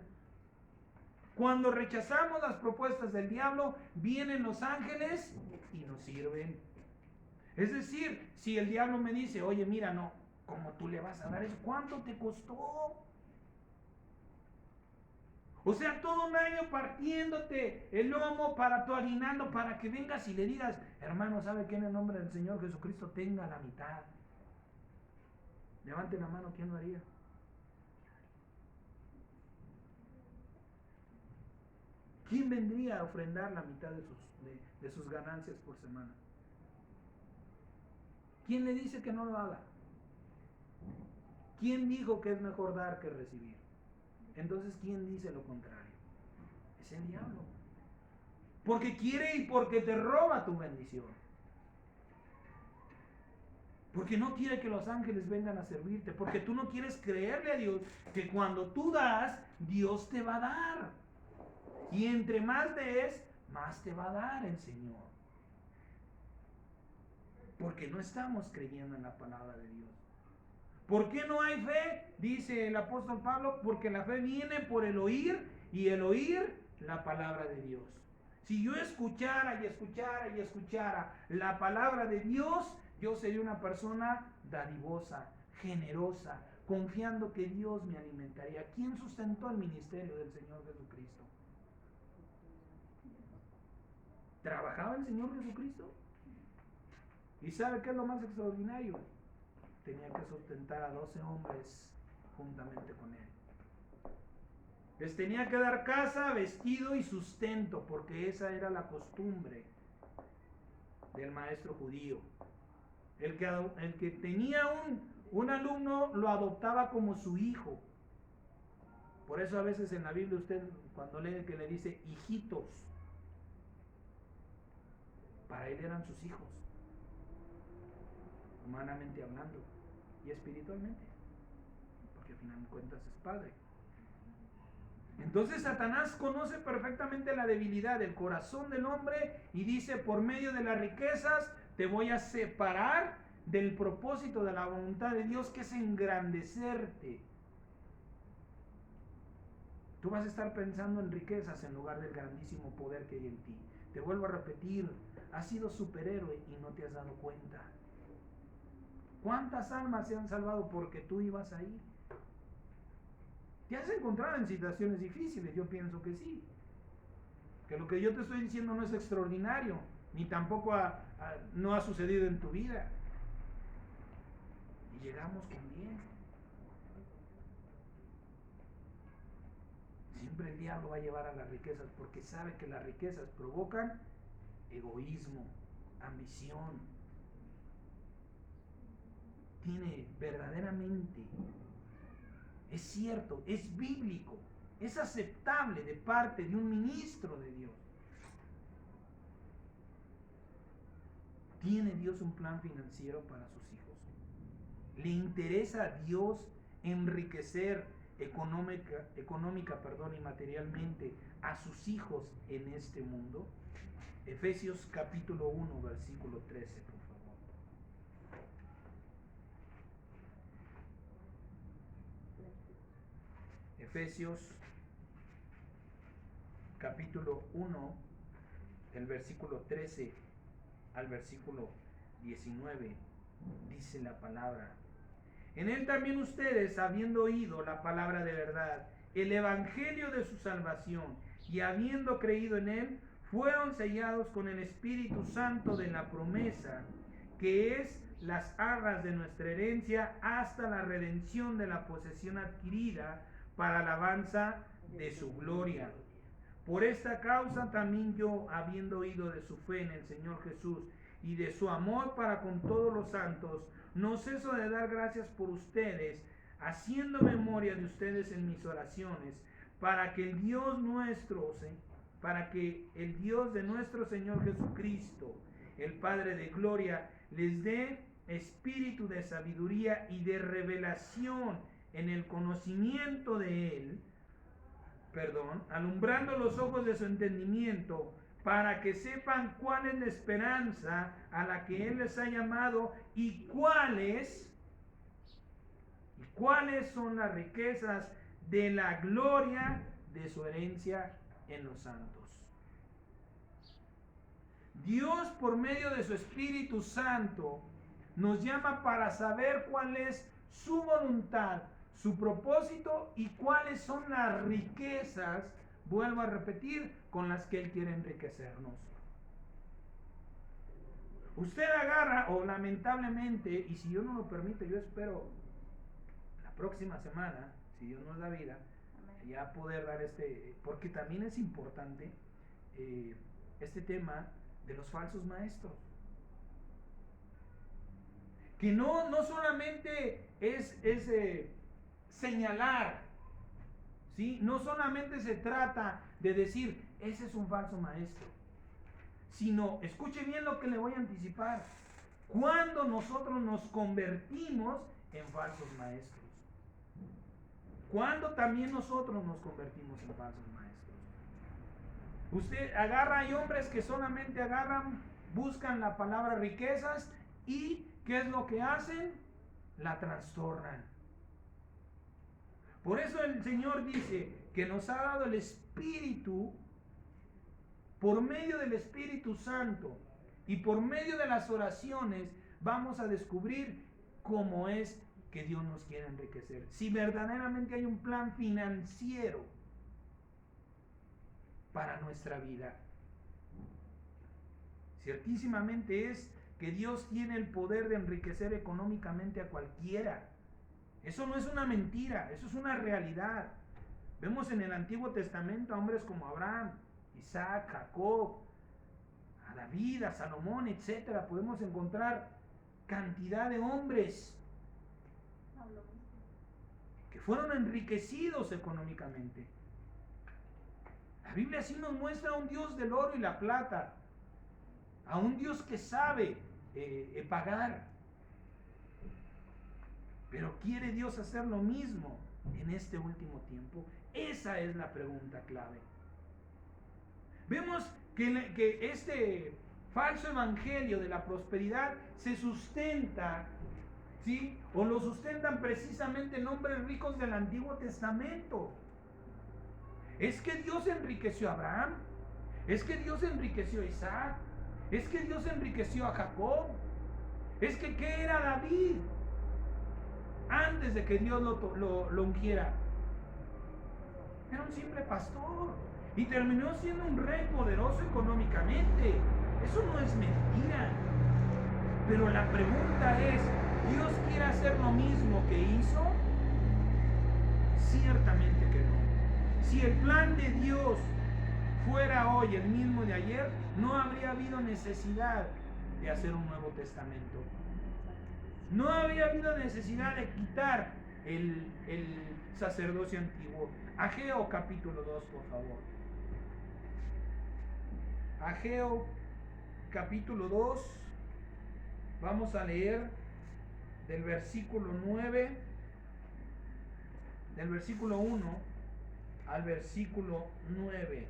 Cuando rechazamos las propuestas del diablo, vienen los ángeles y nos sirven. Es decir, si el diablo me dice: oye, mira, no, ¿cómo tú le vas a dar eso? ¿Cuánto te costó? O sea, todo un año partiéndote el lomo para tu aguinaldo, para que vengas y le digas: hermano, ¿sabe qué? En el nombre del Señor Jesucristo tenga la mitad. Levante la mano, ¿quién lo haría? ¿Quién vendría a ofrendar la mitad de sus ganancias por semana? ¿Quién le dice que no lo haga? ¿Quién dijo que es mejor dar que recibir? Entonces, ¿quién dice lo contrario? Es el diablo. Porque quiere y porque te roba tu bendición. Porque no quiere que los ángeles vengan a servirte. Porque tú no quieres creerle a Dios que cuando tú das, Dios te va a dar. Y entre más des, más te va a dar el Señor. Porque no estamos creyendo en la palabra de Dios. ¿Por qué no hay fe? Dice el apóstol Pablo, porque la fe viene por el oír y el oír la palabra de Dios. Si yo escuchara y escuchara y escuchara la palabra de Dios, yo sería una persona dadivosa, generosa, confiando que Dios me alimentaría. ¿Quién sustentó el ministerio del Señor Jesucristo? ¿Trabajaba el Señor Jesucristo? ¿Y sabe qué es lo más extraordinario? Tenía que sustentar a 12 hombres juntamente con él. Les tenía que dar casa, vestido y sustento, porque esa era la costumbre del maestro judío. El que tenía un alumno lo adoptaba como su hijo. Por eso a veces en la Biblia usted cuando lee que le dice hijitos, para él eran sus hijos, humanamente hablando y espiritualmente, porque al final de cuentas es padre. Entonces Satanás conoce perfectamente la debilidad del corazón del hombre y dice, por medio de las riquezas te voy a separar del propósito de la voluntad de Dios, que es engrandecerte. Tú vas a estar pensando en riquezas en lugar del grandísimo poder que hay en ti. Te vuelvo a repetir, has sido superhéroe y no te has dado cuenta. ¿Cuántas almas se han salvado porque tú ibas ahí? ¿Te has encontrado en situaciones difíciles? Yo pienso que sí. Que lo que yo te estoy diciendo no es extraordinario, ni tampoco no ha sucedido en tu vida. Y llegamos con bien. Siempre el diablo va a llevar a las riquezas porque sabe que las riquezas provocan egoísmo, ambición. Tiene verdaderamente, es cierto, es bíblico, es aceptable de parte de un ministro de Dios. ¿Tiene Dios un plan financiero para sus hijos? ¿Le interesa a Dios enriquecer económica, y materialmente a sus hijos en este mundo? Efesios capítulo 1, versículo 13, por favor. Efesios capítulo 1, el versículo 13 al versículo 19, dice la palabra: en él también ustedes, habiendo oído la palabra de verdad, el evangelio de su salvación, y habiendo creído en él, fueron sellados con el Espíritu Santo de la promesa, que es las arras de nuestra herencia hasta la redención de la posesión adquirida para alabanza de su gloria. Por esta causa también yo, habiendo oído de su fe en el Señor Jesús y de su amor para con todos los santos, no ceso de dar gracias por ustedes, haciendo memoria de ustedes en mis oraciones, para que el Dios de nuestro Señor Jesucristo, el Padre de gloria, les dé espíritu de sabiduría y de revelación en el conocimiento de Él, alumbrando los ojos de su entendimiento, para que sepan cuál es la esperanza a la que Él les ha llamado y cuáles son las riquezas de la gloria de su herencia en los santos. Dios, por medio de su Espíritu Santo, nos llama para saber cuál es su voluntad, su propósito y cuáles son las riquezas, vuelvo a repetir, con las que Él quiere enriquecernos. Usted agarra, o lamentablemente, y si Dios no lo permite, yo espero la próxima semana, si Dios nos da vida, ya poder dar porque también es importante este tema de los falsos maestros. Que no solamente es señalar, ¿sí? No solamente se trata de decir, ese es un falso maestro, sino, escuche bien lo que le voy a anticipar, cuando nosotros nos convertimos en falsos maestros. Cuando también nosotros nos convertimos en falsos maestros. Usted agarra, hay hombres que solamente agarran, buscan la palabra riquezas y ¿qué es lo que hacen? la trastornan. Por eso el Señor dice que nos ha dado el Espíritu, por medio del Espíritu Santo y por medio de las oraciones vamos a descubrir cómo es que Dios nos quiere enriquecer. Si verdaderamente hay un plan financiero para nuestra vida. Ciertísimamente es que Dios tiene el poder de enriquecer económicamente a cualquiera. Eso no es una mentira, eso es una realidad. Vemos en el Antiguo Testamento a hombres como Abraham, Isaac, Jacob, a David, a Salomón, etcétera. Podemos encontrar cantidad de hombres que fueron enriquecidos económicamente. La Biblia sí nos muestra a un Dios del oro y la plata, a un Dios que sabe pagar. Pero ¿quiere Dios hacer lo mismo en este último tiempo? Esa es la pregunta clave. Vemos que este falso evangelio de la prosperidad se sustenta, ¿sí? O lo sustentan precisamente en hombres ricos del Antiguo Testamento. Es que Dios enriqueció a Abraham, es que Dios enriqueció a Isaac, es que Dios enriqueció a Jacob, es que ¿qué era David antes de que Dios lo ungiera? Era un simple pastor y terminó siendo un rey poderoso económicamente. Eso no es mentira. Pero la pregunta es, ¿Dios quiere hacer lo mismo que hizo? Ciertamente que no. Si el plan de Dios fuera hoy el mismo de ayer, no habría habido necesidad de hacer un Nuevo Testamento. No había habido necesidad de quitar el sacerdocio antiguo. Ageo capítulo 2, por favor. Ageo capítulo 2. Vamos a leer del versículo 9, del versículo 1 al versículo 9.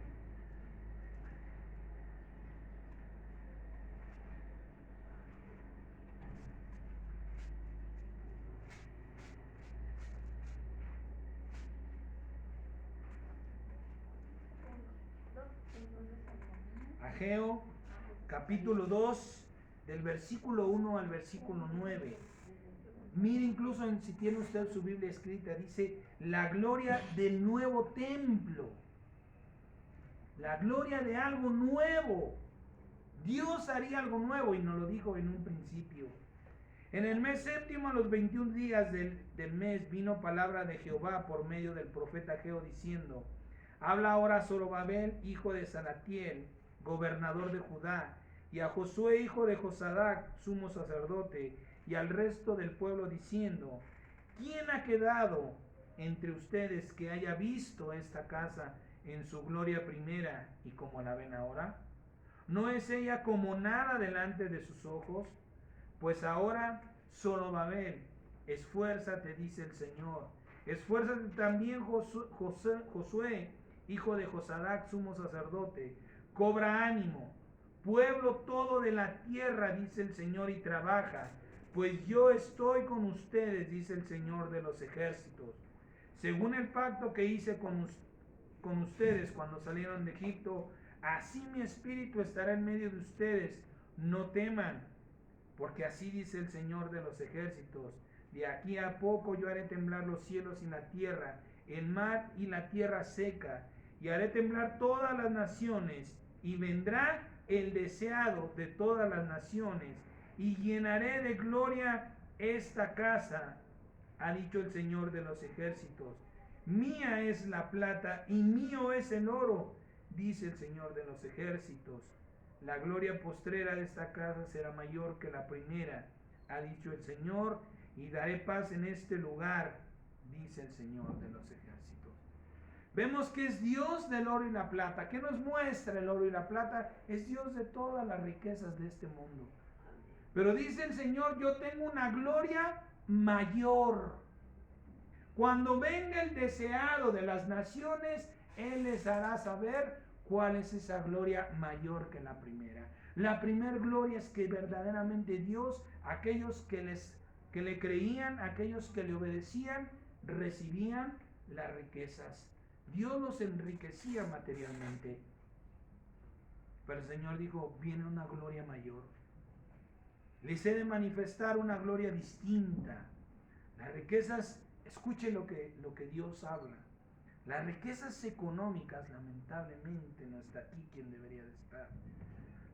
Ageo capítulo 2 del versículo 1 al versículo 9. Mire, incluso si tiene usted su Biblia escrita, dice la gloria del nuevo templo, la gloria de algo nuevo. Dios haría algo nuevo y nos lo dijo en un principio. En el mes séptimo, a los 21 días del mes, vino palabra de Jehová por medio del profeta Ageo diciendo: habla ahora a Zorobabel, hijo de Salatiel, gobernador de Judá, y a Josué, hijo de Josadac, sumo sacerdote, y al resto del pueblo, diciendo: ¿quién ha quedado entre ustedes que haya visto esta casa en su gloria primera y como la ven ahora? ¿No es ella como nada delante de sus ojos? Pues ahora, Zorobabel, esfuérzate, dice el Señor. Esfuérzate también, Josué, hijo de Josadac, sumo sacerdote. Cobra ánimo, pueblo todo de la tierra, dice el Señor, y trabaja, pues yo estoy con ustedes, dice el Señor de los ejércitos. Según el pacto que hice con ustedes cuando salieron de Egipto, así mi espíritu estará en medio de ustedes. No teman, porque así dice el Señor de los ejércitos: de aquí a poco yo haré temblar los cielos y la tierra, el mar y la tierra seca, y haré temblar todas las naciones, y vendrá el deseado de todas las naciones, y llenaré de gloria esta casa, ha dicho el Señor de los ejércitos. Mía es la plata y mío es el oro, dice el Señor de los ejércitos. La gloria postrera de esta casa será mayor que la primera, ha dicho el Señor, y daré paz en este lugar, dice el Señor de los ejércitos. Vemos que es Dios del oro y la plata. ¿Qué nos muestra el oro y la plata? Es Dios de todas las riquezas de este mundo. Pero dice el Señor: yo tengo una gloria mayor. Cuando venga el deseado de las naciones, Él les hará saber cuál es esa gloria mayor que la primera. La primera gloria es que verdaderamente Dios, aquellos que que le creían, aquellos que le obedecían, recibían las riquezas. Dios los enriquecía materialmente. Pero el Señor dijo, viene una gloria mayor. Les he de manifestar una gloria distinta. Las riquezas, escuche lo que Dios habla. Las riquezas económicas, lamentablemente, no está aquí quien debería de estar.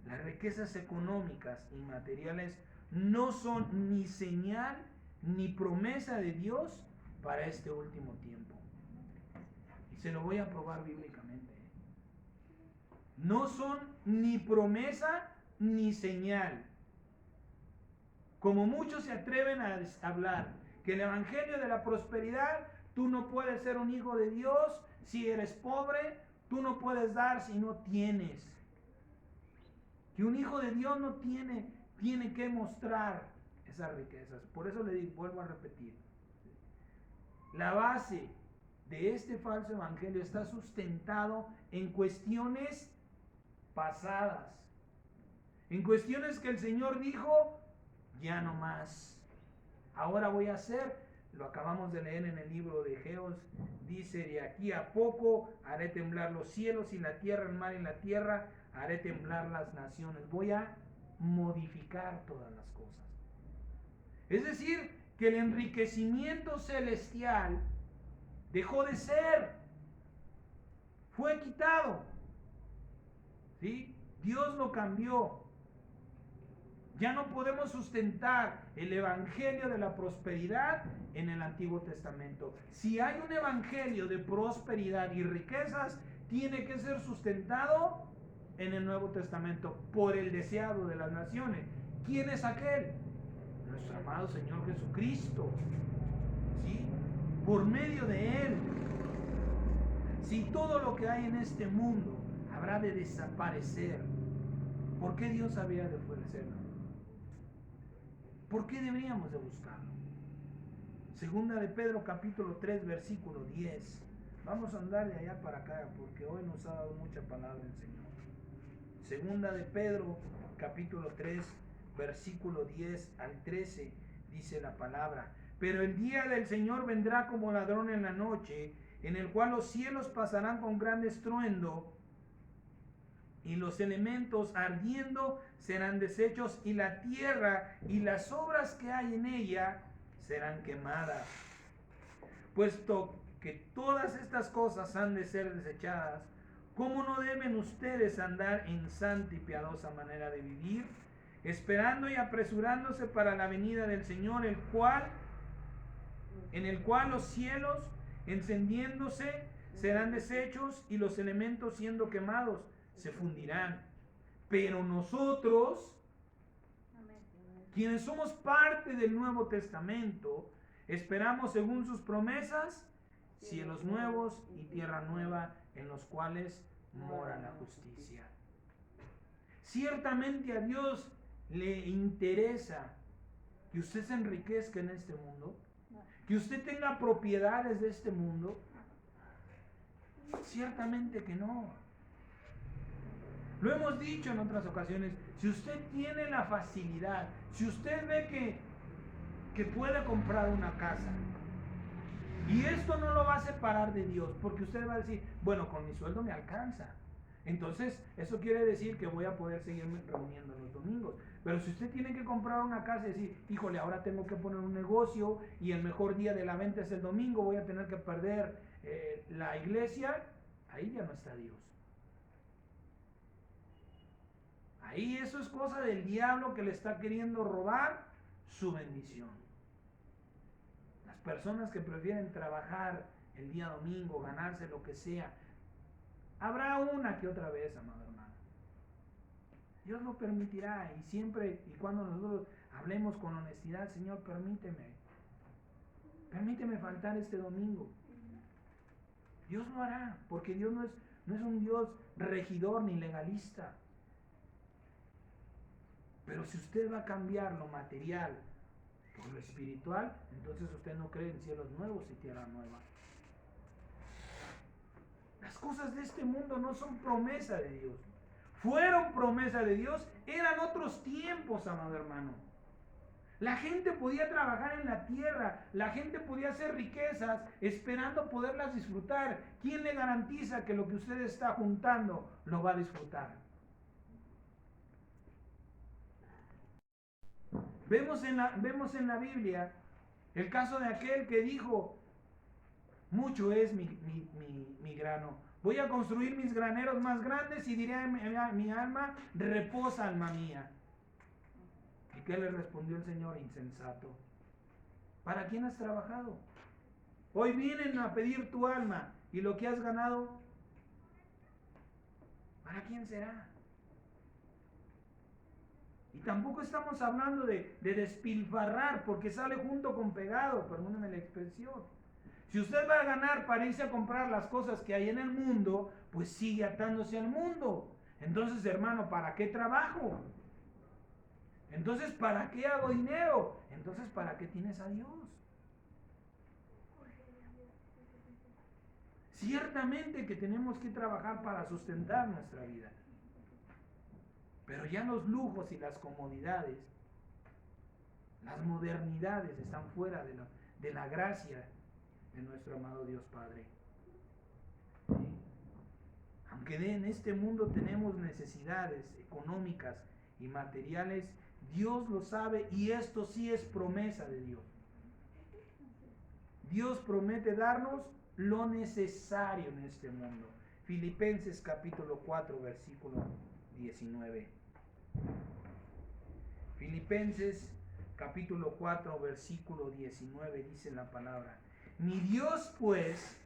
Las riquezas económicas y materiales no son ni señal ni promesa de Dios para este último tiempo. Y se lo voy a probar bíblicamente. No son ni promesa ni señal. Como muchos se atreven a hablar que el evangelio de la prosperidad, tú no puedes ser un hijo de Dios si eres pobre, tú no puedes dar si no tienes. Que un hijo de Dios no tiene que mostrar esas riquezas. Por eso le digo, vuelvo a repetir. La base de este falso evangelio está sustentado en cuestiones pasadas. En cuestiones que el Señor dijo, ya no más. Ahora voy a hacer, lo acabamos de leer en el libro de Geos, dice, de aquí a poco haré temblar los cielos y la tierra, el mar y la tierra, haré temblar las naciones. Voy a modificar todas las cosas. Es decir, que el enriquecimiento celestial dejó de ser, fue quitado. ¿Sí? Dios lo cambió. Ya no podemos sustentar el evangelio de la prosperidad en el Antiguo Testamento. Si hay un evangelio de prosperidad y riquezas, tiene que ser sustentado en el Nuevo Testamento por el deseado de las naciones. ¿Quién es aquel? Nuestro amado Señor Jesucristo. ¿Sí? Por medio de Él. Si todo lo que hay en este mundo habrá de desaparecer, ¿por qué Dios había de ofrecerlo? ¿Por qué deberíamos de buscarlo? Segunda de Pedro capítulo 3 versículo 10. Vamos a andar de allá para acá porque hoy nos ha dado mucha palabra el Señor. Segunda de Pedro capítulo 3 versículo 10 al 13 dice la palabra: pero el día del Señor vendrá como ladrón en la noche, en el cual los cielos pasarán con gran estruendo y los elementos ardiendo serán deshechos, y la tierra y las obras que hay en ella serán quemadas. Puesto que todas estas cosas han de ser desechadas, ¿cómo no deben ustedes andar en santa y piadosa manera de vivir, esperando y apresurándose para la venida del Señor, en el cual los cielos encendiéndose serán deshechos y los elementos siendo quemados se fundirán? Pero nosotros, quienes somos parte del Nuevo Testamento, esperamos según sus promesas cielos nuevos y tierra nueva en los cuales mora la justicia. Ciertamente a Dios le interesa que usted se enriquezca en este mundo, que usted tenga propiedades de este mundo. Ciertamente que no. Lo hemos dicho en otras ocasiones, si usted tiene la facilidad, si usted ve que puede comprar una casa, y esto no lo va a separar de Dios, porque usted va a decir, bueno, con mi sueldo me alcanza. Entonces, eso quiere decir que voy a poder seguirme reuniendo los domingos. Pero si usted tiene que comprar una casa y decir, híjole, ahora tengo que poner un negocio y el mejor día de la venta es el domingo, voy a tener que perder la iglesia, ahí ya no está Dios. Ahí eso es cosa del diablo que le está queriendo robar su bendición. Las personas que prefieren trabajar el día domingo, ganarse lo que sea, habrá una que otra vez, amado hermano. Dios lo permitirá, y siempre y cuando nosotros hablemos con honestidad, Señor, permíteme faltar este domingo. Dios lo hará, porque Dios no es un Dios regidor ni legalista. Pero si usted va a cambiar lo material por lo espiritual, entonces usted no cree en cielos nuevos y tierra nueva. Las cosas de este mundo no son promesa de Dios. Fueron promesa de Dios, eran otros tiempos, amado hermano. La gente podía trabajar en la tierra, la gente podía hacer riquezas esperando poderlas disfrutar. ¿Quién le garantiza que lo que usted está juntando lo va a disfrutar? Vemos en la Biblia el caso de aquel que dijo, mucho es mi grano. Voy a construir mis graneros más grandes y diré a mi alma, reposa, alma mía. ¿Y qué le respondió el Señor? Insensato. ¿Para quién has trabajado? Hoy vienen a pedir tu alma y lo que has ganado, ¿para quién será? Y tampoco estamos hablando de despilfarrar, porque sale junto con pegado, perdónenme la expresión. Si usted va a ganar para irse a comprar las cosas que hay en el mundo, pues sigue atándose al mundo. Entonces, hermano, ¿para qué trabajo? Entonces, ¿para qué hago dinero? Entonces, ¿para qué tienes a Dios? Ciertamente que tenemos que trabajar para sustentar nuestra vida. Pero ya los lujos y las comodidades, las modernidades están fuera de la gracia de nuestro amado Dios Padre. ¿Sí? Aunque en este mundo tenemos necesidades económicas y materiales, Dios lo sabe y esto sí es promesa de Dios. Dios promete darnos lo necesario en este mundo. Filipenses capítulo 4, versículo 19. Filipenses capítulo 4, versículo 19 dice la palabra: mi Dios pues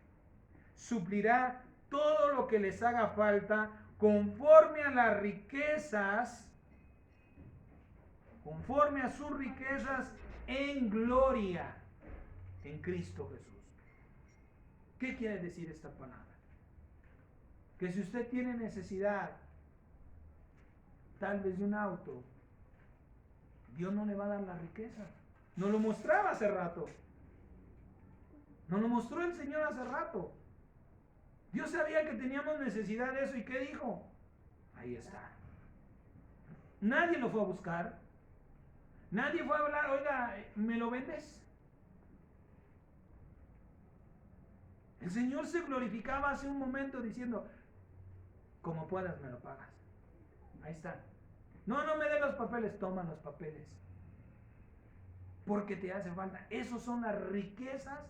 suplirá todo lo que les haga falta conforme a las riquezas, conforme a sus riquezas en gloria en Cristo Jesús. ¿Qué quiere decir esta palabra? Que si usted tiene necesidad, tal vez de un auto, Dios no le va a dar la riqueza. Nos lo mostraba hace rato. Nos lo mostró el Señor hace rato. Dios sabía que teníamos necesidad de eso. ¿Y qué dijo? Ahí está. Nadie lo fue a buscar. Nadie fue a hablar, oiga, ¿me lo vendes? El Señor se glorificaba hace un momento diciendo, como puedas me lo pagas. Ahí está. No me dé los papeles, toma los papeles. Porque te hace falta. Esas son las riquezas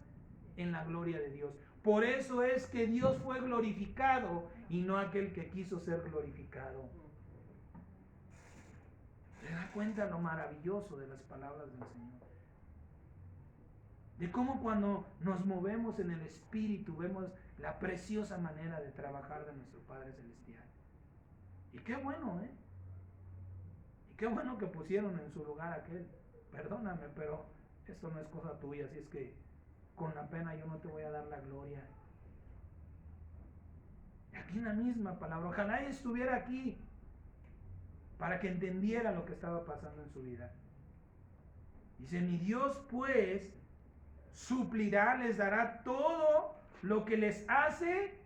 en la gloria de Dios. Por eso es que Dios fue glorificado y no aquel que quiso ser glorificado. ¿Se da cuenta lo maravilloso de las palabras del Señor? De cómo cuando nos movemos en el Espíritu vemos la preciosa manera de trabajar de nuestro Padre Celestial. Y qué bueno, ¿eh? Y qué bueno que pusieron en su lugar aquel. Perdóname, pero esto no es cosa tuya, así es que con la pena yo no te voy a dar la gloria. Y aquí en la misma palabra, ojalá estuviera aquí para que entendiera lo que estaba pasando en su vida. Dice, mi Dios pues suplirá, les dará todo lo que les hace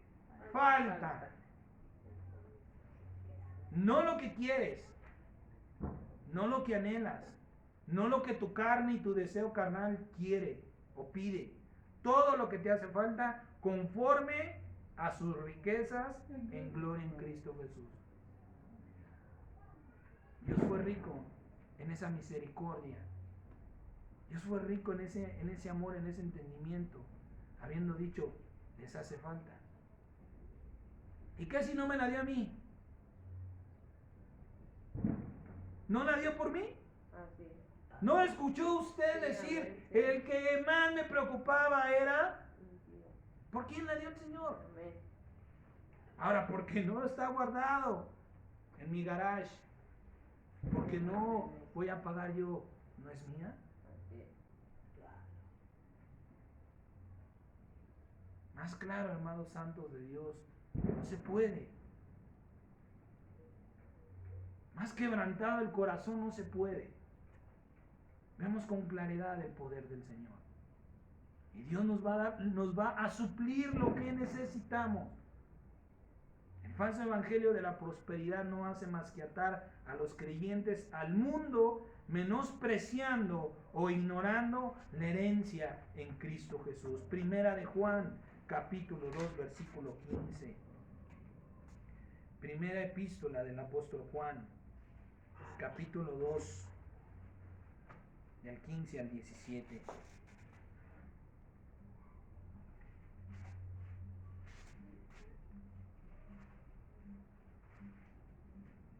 falta. No lo que quieres, no lo que anhelas, no lo que tu carne y tu deseo carnal quiere o pide. Todo lo que te hace falta conforme a sus riquezas en gloria en Cristo Jesús. Dios fue rico en esa misericordia. Dios fue rico en ese amor, en ese entendimiento, habiendo dicho, les hace falta. ¿Y qué si no me la dio a mí? ¿No la dio por mí? ¿No escuchó usted decir, el que más me preocupaba era? ¿Por quién la dio el Señor? Ahora, porque no está guardado en mi garage, porque no voy a pagar yo, ¿no es mía? Más claro, hermanos santos de Dios, no se puede. Más quebrantado el corazón no se puede. Vemos con claridad el poder del Señor. Y Dios nos va a suplir lo que necesitamos. En falso evangelio de la prosperidad no hace más que atar a los creyentes al mundo, menospreciando o ignorando la herencia en Cristo Jesús. Primera de Juan, capítulo 2, versículo 15. Primera epístola del apóstol Juan, capítulo 2, del 15 al 17.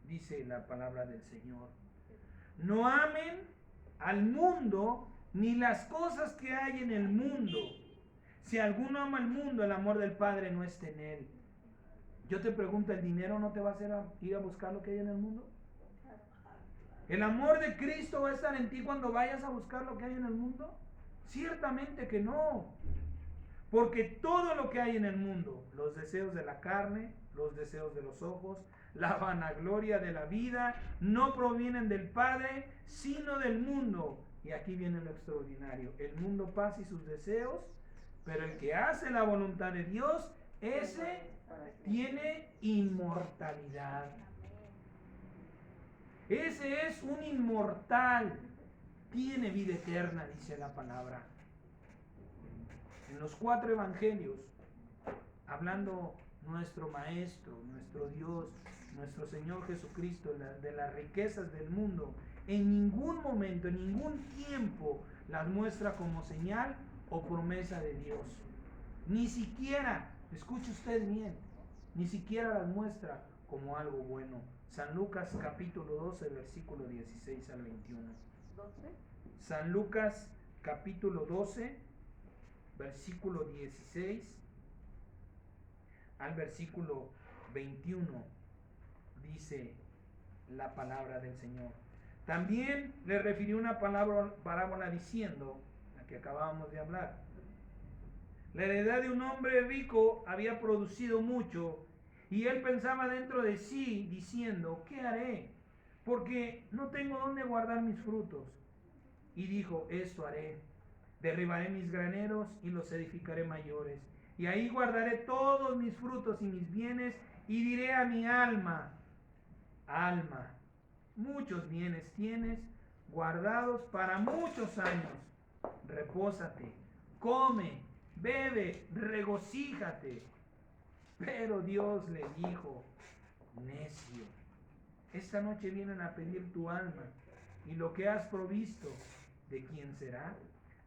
Dice la palabra del Señor: no amen al mundo ni las cosas que hay en el mundo. Si alguno ama al mundo, el amor del Padre no está en él. Yo te pregunto, ¿el dinero no te va a hacer ir a buscar lo que hay en el mundo? ¿El amor de Cristo va a estar en ti cuando vayas a buscar lo que hay en el mundo? Ciertamente que no. Porque todo lo que hay en el mundo, los deseos de la carne, los deseos de los ojos, la vanagloria de la vida, no provienen del Padre, sino del mundo. Y aquí viene lo extraordinario: el mundo pasa y sus deseos, pero el que hace la voluntad de Dios, ese tiene inmortalidad. Ese es un inmortal, tiene vida eterna, dice la palabra. En los 4 evangelios, hablando nuestro Maestro, nuestro Dios, nuestro Señor Jesucristo, de las riquezas del mundo, en ningún momento, en ningún tiempo las muestra como señal o promesa de Dios. Ni siquiera, escuche usted bien, ni siquiera las muestra como algo bueno. San Lucas capítulo 12, versículo 16 al 21. San Lucas capítulo 12, versículo 16 al versículo 21, dice la palabra del Señor. También le refirió una parábola diciendo, la que acabábamos de hablar: la heredad de un hombre rico había producido mucho, y él pensaba dentro de sí, diciendo: ¿qué haré? Porque no tengo dónde guardar mis frutos. Y dijo: esto haré: derribaré mis graneros y los edificaré mayores, y ahí guardaré todos mis frutos y mis bienes, y diré a mi alma: alma, muchos bienes tienes guardados para muchos años. Repósate, come, bebe, regocíjate. Pero Dios le dijo: necio, esta noche vienen a pedir tu alma, y lo que has provisto, ¿de quién será?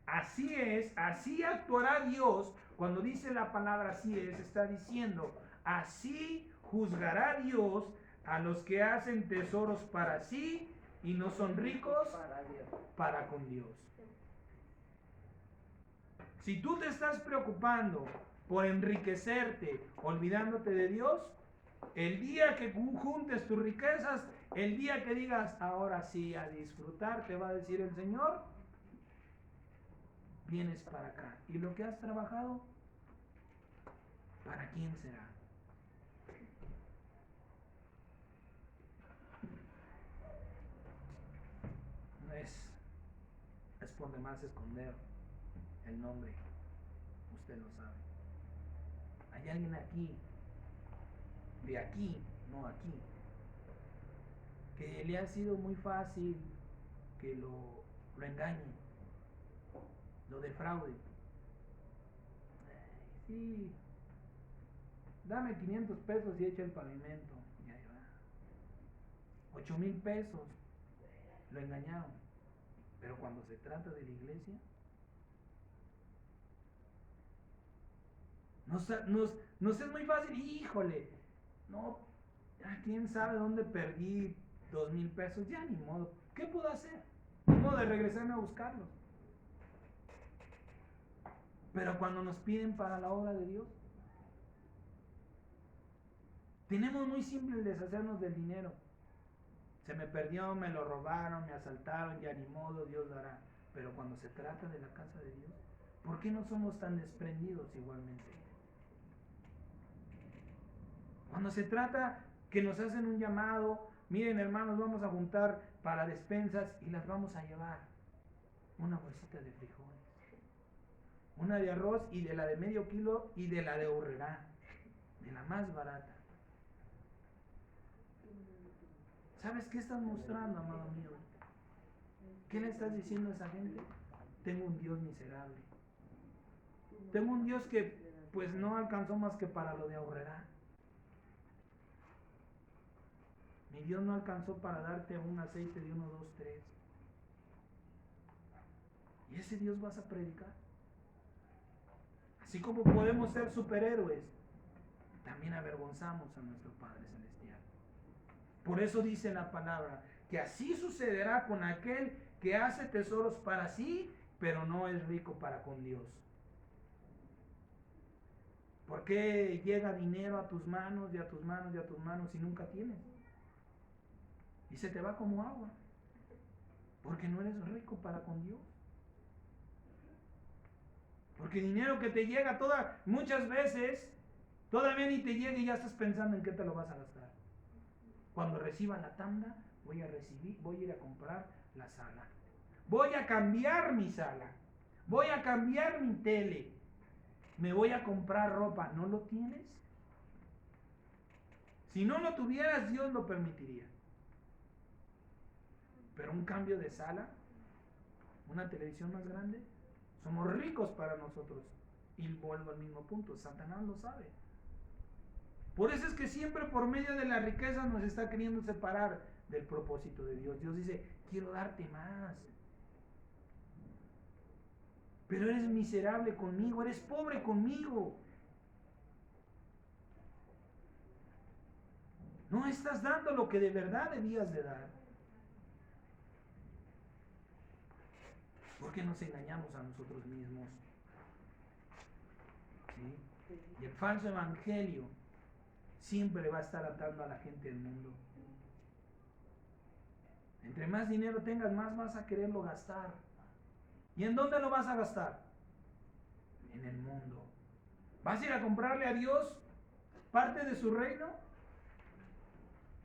Así es, así actuará Dios. Cuando dice la palabra así es, está diciendo: así juzgará Dios a los que hacen tesoros para sí y no son ricos para con Dios. Si tú te estás preocupando por enriquecerte, olvidándote de Dios, el día que juntes tus riquezas, el día que digas: ahora sí, a disfrutar, te va a decir el Señor: vienes para acá. ¿Y lo que has trabajado, para quién será? No es por demás esconder el nombre. Usted lo sabe. Hay alguien aquí, de aquí, no aquí, que le ha sido muy fácil que lo engañe, lo defraude. Sí, dame 500 pesos y echa el pavimento. Y ahí va. 8,000 pesos. Lo engañaron. Pero cuando se trata de la iglesia, nos es muy fácil. Híjole, no, quién sabe dónde perdí 2,000 pesos. Ya ni modo. ¿Qué puedo hacer? Ni modo de regresarme a buscarlos. Pero cuando nos piden para la obra de Dios, tenemos muy simple el deshacernos del dinero. Se me perdió, me lo robaron, me asaltaron, ya ni modo, Dios dará. Pero cuando se trata de la casa de Dios, ¿por qué no somos tan desprendidos igualmente? Cuando se trata que nos hacen un llamado: miren, hermanos, vamos a juntar para despensas, y las vamos a llevar. Una bolsita de frijoles, una de arroz, y de la de medio kilo, y de la de Aurrerá, de la más barata. ¿Sabes qué estás mostrando, amado mío? ¿Qué le estás diciendo a esa gente? Tengo un Dios miserable. Tengo un Dios que pues no alcanzó más que para lo de ahorrar. Mi Dios no alcanzó para darte un aceite de 1, 2, 3. ¿Y ese Dios vas a predicar? Así como podemos ser superhéroes, también avergonzamos a nuestro Padre Celestial. Por eso dice la palabra, que así sucederá con aquel que hace tesoros para sí, pero no es rico para con Dios. ¿Por qué llega dinero a tus manos y a tus manos y a tus manos y nunca tienes? Y se te va como agua. Porque no eres rico para con Dios. Porque dinero que te llega muchas veces, todavía ni te llega y ya estás pensando en qué te lo vas a gastar. Cuando reciba la tanda, voy a ir a comprar la sala. Voy a cambiar mi sala. Voy a cambiar mi tele. Me voy a comprar ropa. ¿No lo tienes? Si no lo tuvieras, Dios lo permitiría. Pero un cambio de sala, una televisión más grande, somos ricos para nosotros. Y vuelvo al mismo punto, Satanás lo sabe. Por eso es que siempre por medio de la riqueza nos está queriendo separar del propósito de Dios. Dios dice, quiero darte más. Pero eres miserable conmigo, eres pobre conmigo. No estás dando lo que de verdad debías de dar. Porque nos engañamos a nosotros mismos. ¿Sí? Y el falso evangelio siempre va a estar atando a la gente del mundo. Entre más dinero tengas, más vas a quererlo gastar. ¿Y en dónde lo vas a gastar? En el mundo. ¿Vas a ir a comprarle a Dios parte de su reino?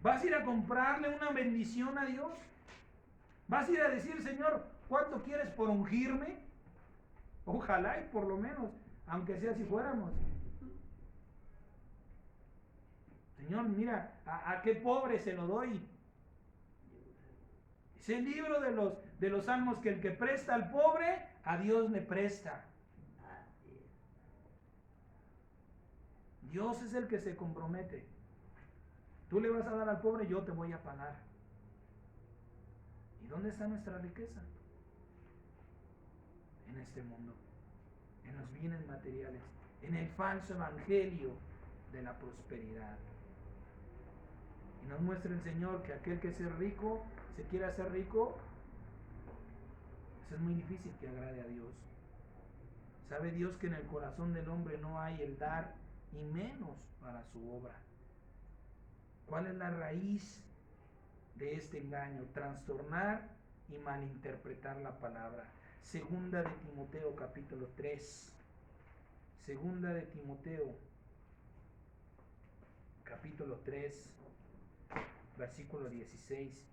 ¿Vas a ir a comprarle una bendición a Dios? ¿Vas a ir a decir, Señor, cuánto quieres por ungirme? Ojalá y por lo menos, aunque sea si fuéramos. Señor, mira, ¿a qué pobre se lo doy? Es el libro de los salmos que el que presta al pobre, a Dios le presta. Dios es el que se compromete. Tú le vas a dar al pobre, yo te voy a pagar. ¿Y dónde está nuestra riqueza? En este mundo, en los bienes materiales, en el falso evangelio de la prosperidad. Y nos muestra el Señor que aquel que es rico, se quiere hacer rico, pues es muy difícil que agrade a Dios. Sabe Dios que en el corazón del hombre no hay el dar y menos para su obra. ¿Cuál es la raíz de este engaño? Trastornar y malinterpretar la palabra. Segunda de Timoteo capítulo 3. Segunda de Timoteo capítulo 3, versículo 16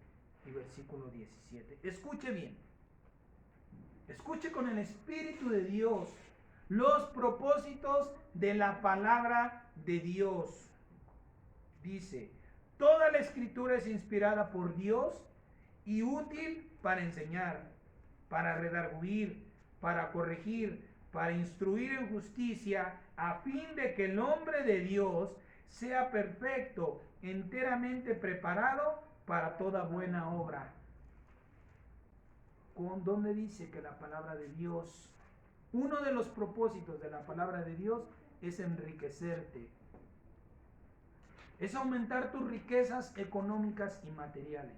y versículo 17. Escuche bien. Escuche con el Espíritu de Dios los propósitos de la palabra de Dios. Dice, toda la escritura es inspirada por Dios y útil para enseñar, para redarguir, para corregir, para instruir en justicia, a fin de que el hombre de Dios sea perfecto, enteramente preparado para toda buena obra. ¿Dónde dice que la palabra de Dios, uno de los propósitos de la palabra de Dios es enriquecerte? Es aumentar tus riquezas económicas y materiales.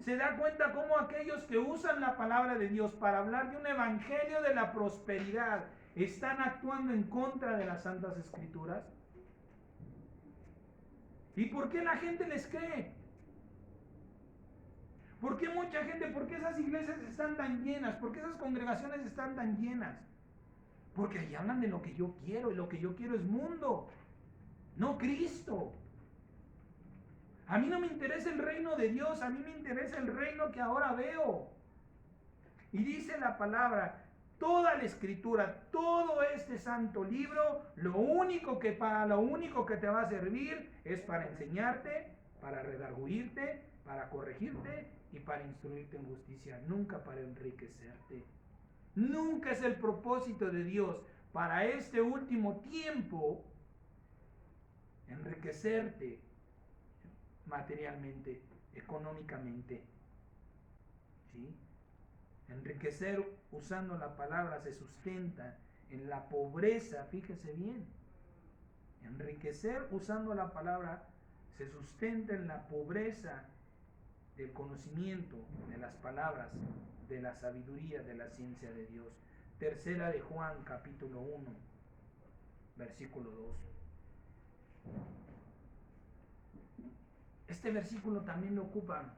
Se da cuenta cómo aquellos que usan la palabra de Dios para hablar de un evangelio de la prosperidad están actuando en contra de las Santas Escrituras. ¿Y por qué la gente les cree? ¿Por qué mucha gente, por qué esas iglesias están tan llenas? ¿Por qué esas congregaciones están tan llenas? Porque ahí hablan de lo que yo quiero, y lo que yo quiero es mundo, no Cristo. A mí no me interesa el reino de Dios, a mí me interesa el reino que ahora veo. Y dice la palabra, toda la escritura, todo este santo libro, lo único que te va a servir es para enseñarte, para redarguirte, para corregirte y para instruirte en justicia, nunca para enriquecerte. Nunca es el propósito de Dios para este último tiempo enriquecerte materialmente, económicamente. ¿Sí? Enriquecer, usando la palabra, se sustenta en la pobreza, fíjese bien. Enriquecer, usando la palabra, se sustenta en la pobreza del conocimiento, de las palabras, de la sabiduría, de la ciencia de Dios. Tercera de Juan, capítulo 1, versículo 2. Este versículo también lo ocupan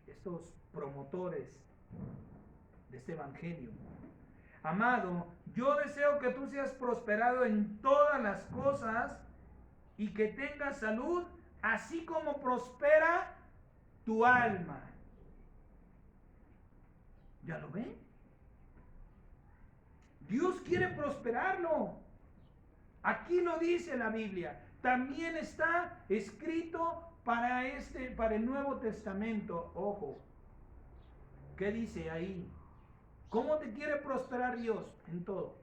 estos promotores de este evangelio. Amado, yo deseo que tú seas prosperado en todas las cosas y que tengas salud, así como prospera tu alma. ¿Ya lo ven? Dios quiere prosperarlo. Aquí lo dice la Biblia. También está escrito para el Nuevo Testamento. Ojo, ¿qué dice ahí? ¿Cómo te quiere prosperar Dios en todo?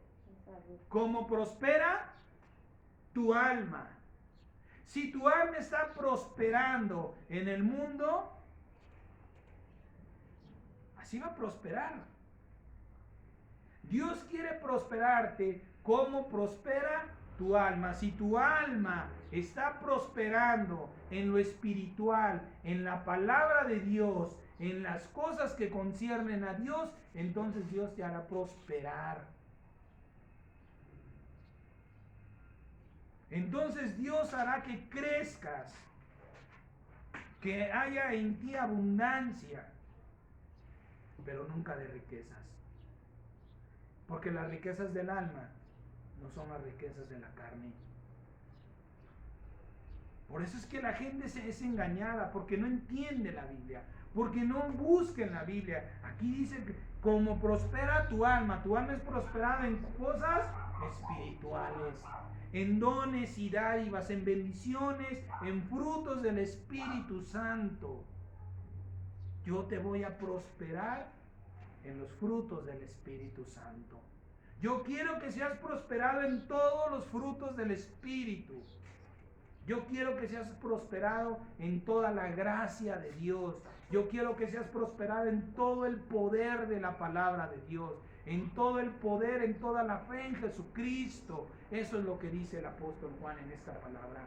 ¿Cómo prospera tu alma? Si tu alma está prosperando en el mundo, así va a prosperar. Dios quiere prosperarte como prospera tu alma. Si tu alma está prosperando en lo espiritual, en la palabra de Dios, en las cosas que conciernen a Dios, entonces Dios te hará prosperar. Entonces Dios hará que crezcas, que haya en ti abundancia, pero nunca de riquezas. Porque las riquezas del alma no son las riquezas de la carne. Por eso es que la gente es engañada, porque no entiende la Biblia, porque no busca en la Biblia. Aquí dice que como prospera tu alma es prosperada en cosas espirituales, en dones y dádivas, en bendiciones, en frutos del Espíritu Santo. Yo te voy a prosperar en los frutos del Espíritu Santo. Yo quiero que seas prosperado en todos los frutos del Espíritu. Yo quiero que seas prosperado en toda la gracia de Dios. Yo quiero que seas prosperado en todo el poder de la palabra de Dios, en todo el poder, en toda la fe en Jesucristo. Eso es lo que dice el apóstol Juan en esta palabra.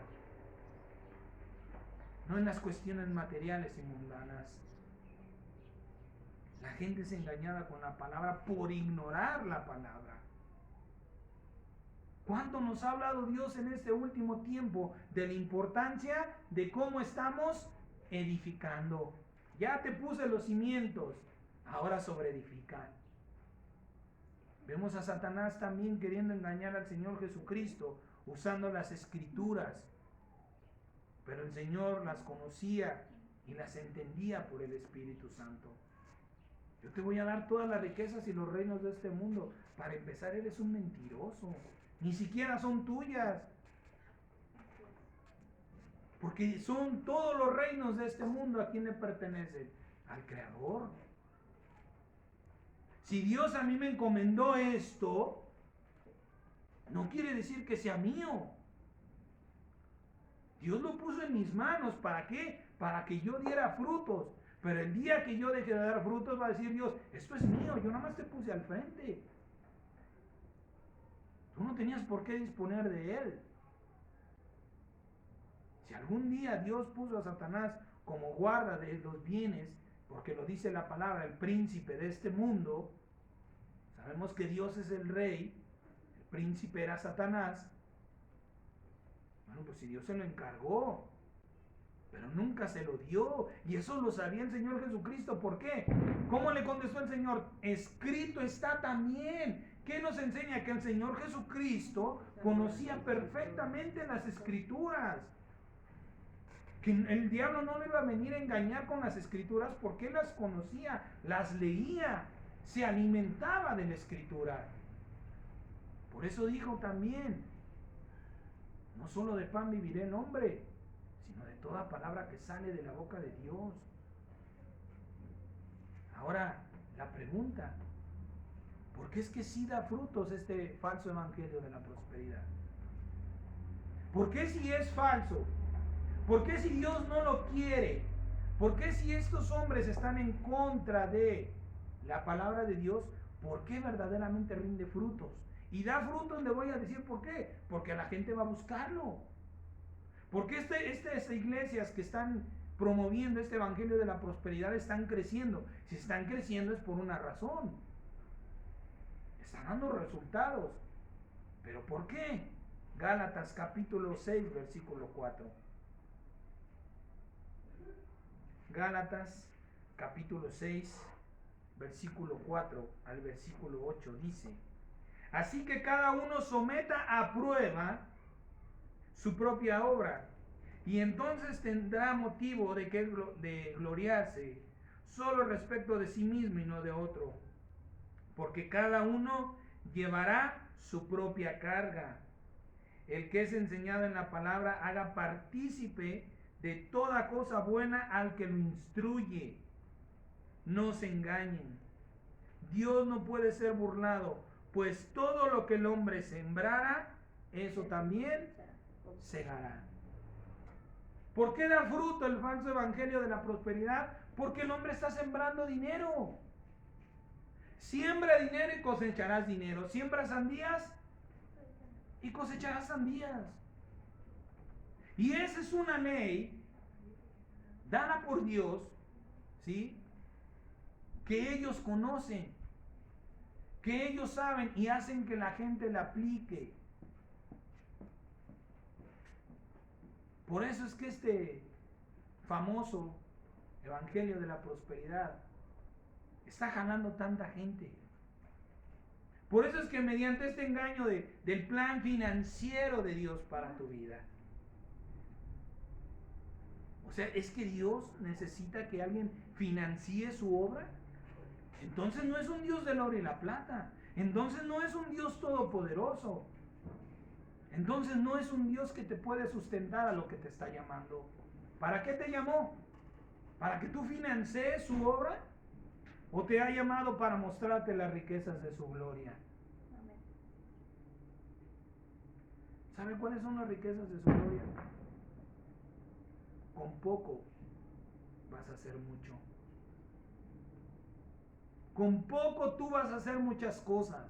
No en las cuestiones materiales y mundanas. La gente es engañada con la palabra por ignorar la palabra. ¿Cuánto nos ha hablado Dios en este último tiempo de la importancia de cómo estamos edificando? Ya te puse los cimientos, ahora sobre edificar. Vemos a Satanás también queriendo engañar al Señor Jesucristo, usando las Escrituras. Pero el Señor las conocía y las entendía por el Espíritu Santo. Yo te voy a dar todas las riquezas y los reinos de este mundo. Para empezar, eres un mentiroso. Ni siquiera son tuyas. Porque son todos los reinos de este mundo. ¿A quién le pertenecen? Al Creador. Si Dios a mí me encomendó esto, no quiere decir que sea mío. Dios lo puso en mis manos. ¿Para qué? Para que yo diera frutos. Pero el día que yo deje de dar frutos, va a decir Dios, esto es mío, yo nada más te puse al frente. Tú no tenías por qué disponer de él. Si algún día Dios puso a Satanás como guarda de los bienes, porque lo dice la palabra, el príncipe de este mundo, sabemos que Dios es el rey, el príncipe era Satanás. Bueno, pues si Dios se lo encargó, pero nunca se lo dio. Y eso lo sabía el Señor Jesucristo. ¿Por qué? ¿Cómo le contestó el Señor? Escrito está también. ¿Qué nos enseña? Que el Señor Jesucristo conocía perfectamente las Escrituras. Que el diablo no le iba a venir a engañar con las Escrituras porque él las conocía, las leía, se alimentaba de la Escritura. Por eso dijo también, no solo de pan vivirá el hombre, sino de toda palabra que sale de la boca de Dios. Ahora, la pregunta, ¿por qué es que sí da frutos este falso evangelio de la prosperidad? ¿Por qué si es falso? ¿Por qué si Dios no lo quiere? ¿Por qué si estos hombres están en contra de la palabra de Dios? ¿Por qué verdaderamente rinde frutos? Y da frutos, le voy a decir por qué. Porque la gente va a buscarlo. Porque estas iglesias que están promoviendo este evangelio de la prosperidad están creciendo. Si están creciendo es por una razón. Están dando resultados. ¿Pero por qué? Gálatas capítulo 6, versículo 4. Gálatas capítulo 6, versículo 4 al versículo 8 dice: así que cada uno someta a prueba su propia obra, y entonces tendrá motivo de gloriarse solo respecto de sí mismo y no de otro, porque cada uno llevará su propia carga. El que es enseñado en la palabra haga partícipe de toda cosa buena al que lo instruye. No se engañen. Dios no puede ser burlado, pues todo lo que el hombre sembrara, eso también segará. ¿Por qué da fruto el falso evangelio de la prosperidad? Porque el hombre está sembrando dinero. Siembra dinero y cosecharás dinero. Siembra sandías y cosecharás sandías. Y esa es una ley dada por Dios, ¿sí? Que ellos conocen, que ellos saben y hacen que la gente la aplique. Por eso es que este famoso evangelio de la prosperidad está jalando tanta gente. Por eso es que mediante este engaño del plan financiero de Dios para tu vida, o sea, es que Dios necesita que alguien financie su obra. Entonces no es un Dios del oro y la plata. Entonces no es un Dios todopoderoso. Entonces no es un Dios que te puede sustentar a lo que te está llamando. ¿Para qué te llamó? ¿Para que tú financies su obra? ¿O te ha llamado para mostrarte las riquezas de su gloria? ¿Sabe cuáles son las riquezas de su gloria? Con poco vas a hacer mucho. Con poco tú vas a hacer muchas cosas.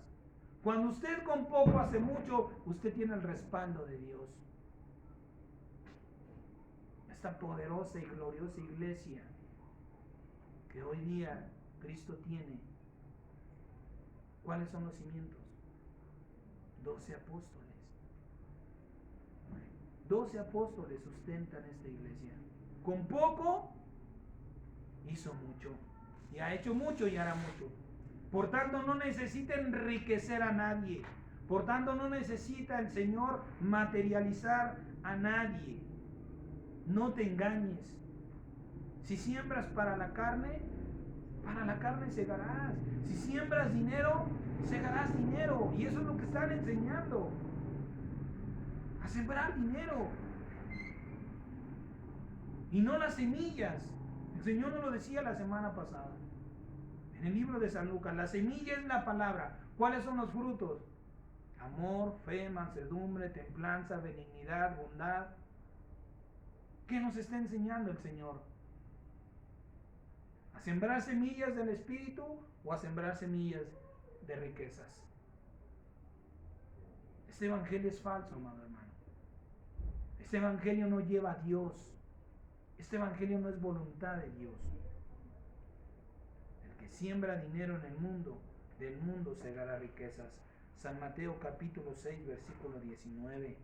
Cuando usted con poco hace mucho, usted tiene el respaldo de Dios. Esta poderosa y gloriosa iglesia que hoy día Cristo tiene, ¿cuáles son los cimientos? 12 apóstoles. 12 apóstoles sustentan esta iglesia. Con poco hizo mucho. Y ha hecho mucho y hará mucho. Por tanto, no necesita enriquecer a nadie. Por tanto, no necesita el Señor materializar a nadie. No te engañes. Si siembras para la carne segarás. Si siembras dinero, segarás dinero. Y eso es lo que están enseñando. A sembrar dinero. Y no las semillas. El Señor nos lo decía la semana pasada. En el libro de San Lucas, la semilla es la palabra. ¿Cuáles son los frutos? Amor, fe, mansedumbre, templanza, benignidad, bondad. ¿Qué nos está enseñando el Señor? ¿A sembrar semillas del Espíritu o a sembrar semillas de riquezas? Este evangelio es falso, amado hermano. Este evangelio no lleva a Dios. Este evangelio no es voluntad de Dios. El que siembra dinero en el mundo, del mundo segará riquezas. San Mateo capítulo 6, versículo 19.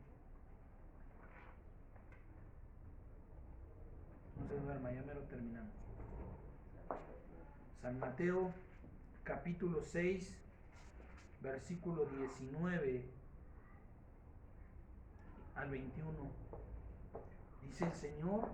No se duerma, ya me lo terminamos. San Mateo capítulo 6, versículo 19 al 21. Dice el Señor: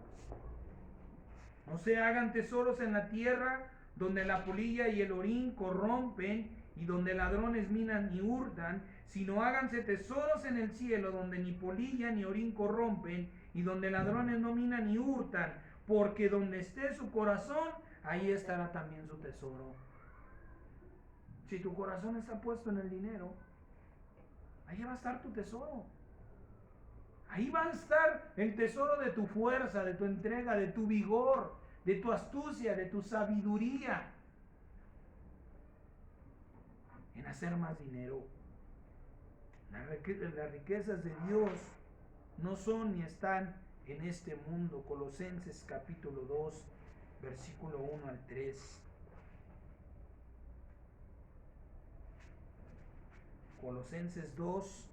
no se hagan tesoros en la tierra, donde la polilla y el orín corrompen, y donde ladrones minan y hurtan, sino háganse tesoros en el cielo, donde ni polilla ni orín corrompen, y donde ladrones no minan ni hurtan, porque donde esté su corazón, ahí estará también su tesoro. Si tu corazón está puesto en el dinero, ahí va a estar tu tesoro. Ahí va a estar el tesoro de tu fuerza, de tu entrega, de tu vigor, de tu astucia, de tu sabiduría en hacer más dinero. Las riquezas de Dios no son ni están en este mundo. Colosenses capítulo 2, versículo 1 al 3. Colosenses 2,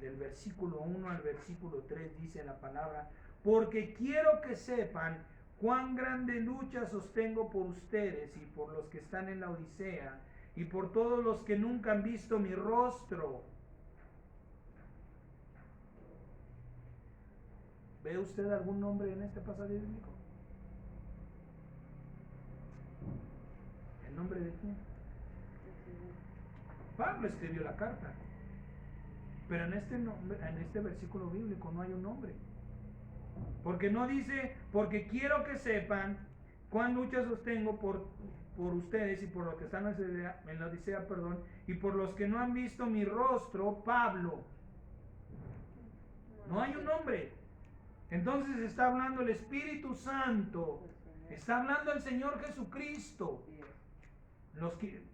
del versículo 1 al versículo 3 dice la palabra: porque quiero que sepan cuán grande lucha sostengo por ustedes y por los que están en la Odisea y por todos los que nunca han visto mi rostro. ¿Ve usted algún nombre en este pasaje bíblico? ¿El nombre de quién? Pablo escribió la carta, pero en este versículo bíblico no hay un nombre, porque no dice: porque quiero que sepan cuán lucha sostengo por ustedes y por los que están en la Odisea, y por los que no han visto mi rostro, Pablo. No hay un nombre. Entonces está hablando el Espíritu Santo, está hablando el Señor Jesucristo.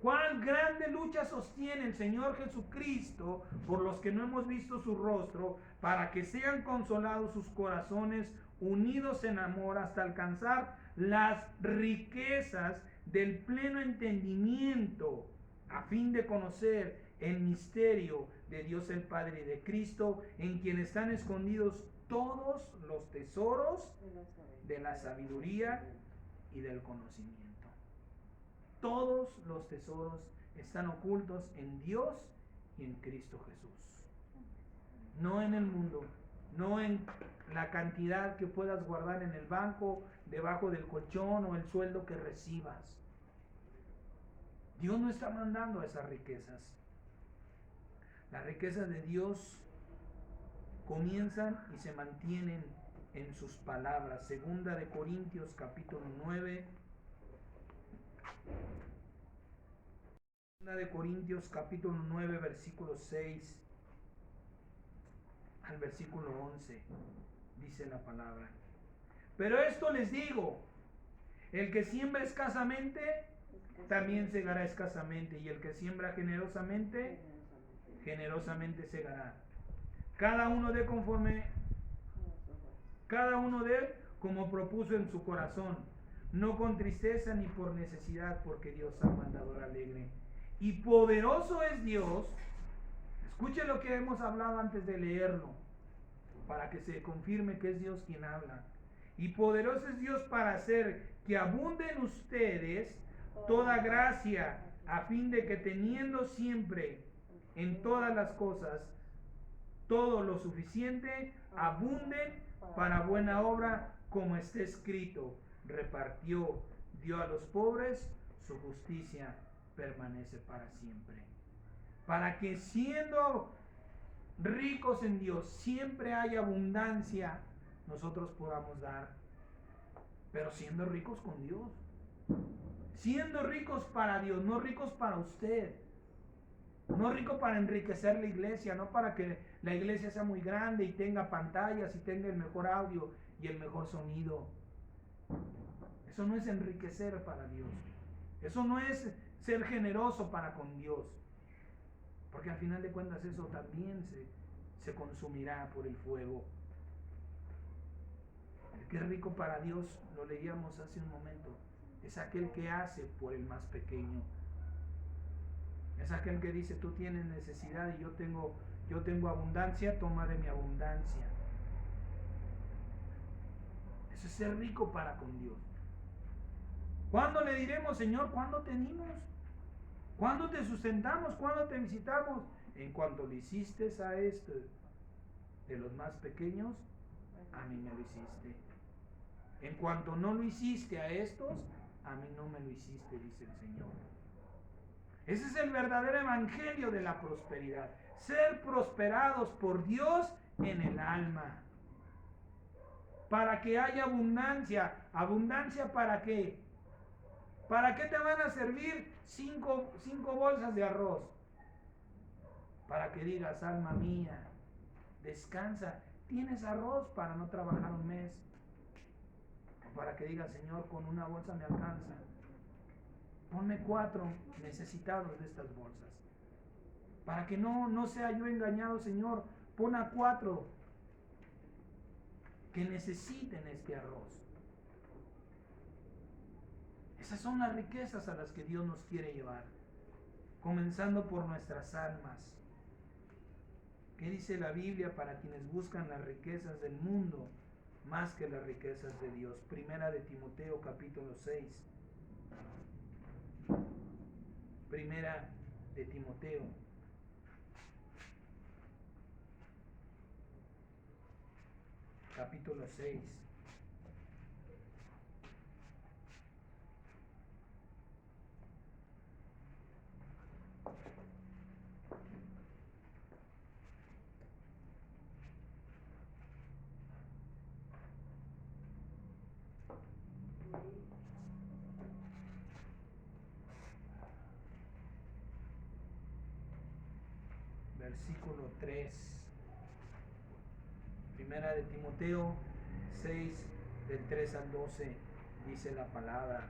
Cuán grande lucha sostiene el Señor Jesucristo por los que no hemos visto su rostro, para que sean consolados sus corazones, unidos en amor, hasta alcanzar las riquezas del pleno entendimiento, a fin de conocer el misterio de Dios el Padre y de Cristo, en quien están escondidos todos los tesoros de la sabiduría y del conocimiento. Todos los tesoros están ocultos en Dios y en Cristo Jesús. No en el mundo, no en la cantidad que puedas guardar en el banco, debajo del colchón o el sueldo que recibas. Dios no está mandando esas riquezas. Las riquezas de Dios comienzan y se mantienen en sus palabras. Segunda de Corintios capítulo 9. Segunda de Corintios capítulo 9, versículo 6 al versículo 11. Dice la palabra: pero esto les digo, el que siembra escasamente, también segará escasamente, y el que siembra generosamente, generosamente segará. Cada uno dé como propuso en su corazón, no con tristeza ni por necesidad, porque Dios es mandador alegre. Y poderoso es Dios. Escuche lo que hemos hablado antes de leerlo, para que se confirme que es Dios quien habla. Y poderoso es Dios para hacer que abunde en ustedes toda gracia, a fin de que teniendo siempre en todas las cosas todo lo suficiente, abunden para buena obra, como está escrito: repartió, dio a los pobres, su justicia permanece para siempre. Para que siendo ricos en Dios siempre haya abundancia, nosotros podamos dar, pero siendo ricos con Dios, siendo ricos para Dios, no ricos para usted, no rico para enriquecer la iglesia, no para que la iglesia sea muy grande y tenga pantallas y tenga el mejor audio y el mejor sonido. Eso no es enriquecer para Dios. Eso no es ser generoso para con Dios. Porque al final de cuentas eso también se consumirá por el fuego. El que es rico para Dios, lo leíamos hace un momento, es aquel que hace por el más pequeño. Es aquel que dice: tú tienes necesidad y yo tengo abundancia, toma de mi abundancia. Eso es ser rico para con Dios. ¿Cuándo le diremos: Señor, cuándo te dimos? ¿Cuándo te sustentamos? ¿Cuándo te visitamos? En cuanto le hiciste a este de los más pequeños, a mí me lo hiciste. En cuanto no lo hiciste a estos, a mí no me lo hiciste, dice el Señor. Ese es el verdadero evangelio de la prosperidad. Ser prosperados por Dios en el alma. para que haya abundancia. ¿Abundancia para qué? ¿Para qué te van a servir cinco bolsas de arroz? Para que digas, alma mía, descansa. Tienes arroz para no trabajar un mes. O para que digas, Señor, con una bolsa me alcanza. Ponme 4 necesitados de estas bolsas. Para que no sea yo engañado, Señor, pon a 4 que necesiten este arroz. Esas son las riquezas a las que Dios nos quiere llevar, comenzando por nuestras almas. ¿Qué dice la Biblia para quienes buscan las riquezas del mundo más que las riquezas de Dios? Primera de Timoteo capítulo 6. Primera de Timoteo. Capítulo 6. Versículo 3. Primera de Timoteo 6, del 3 al 12, dice la palabra.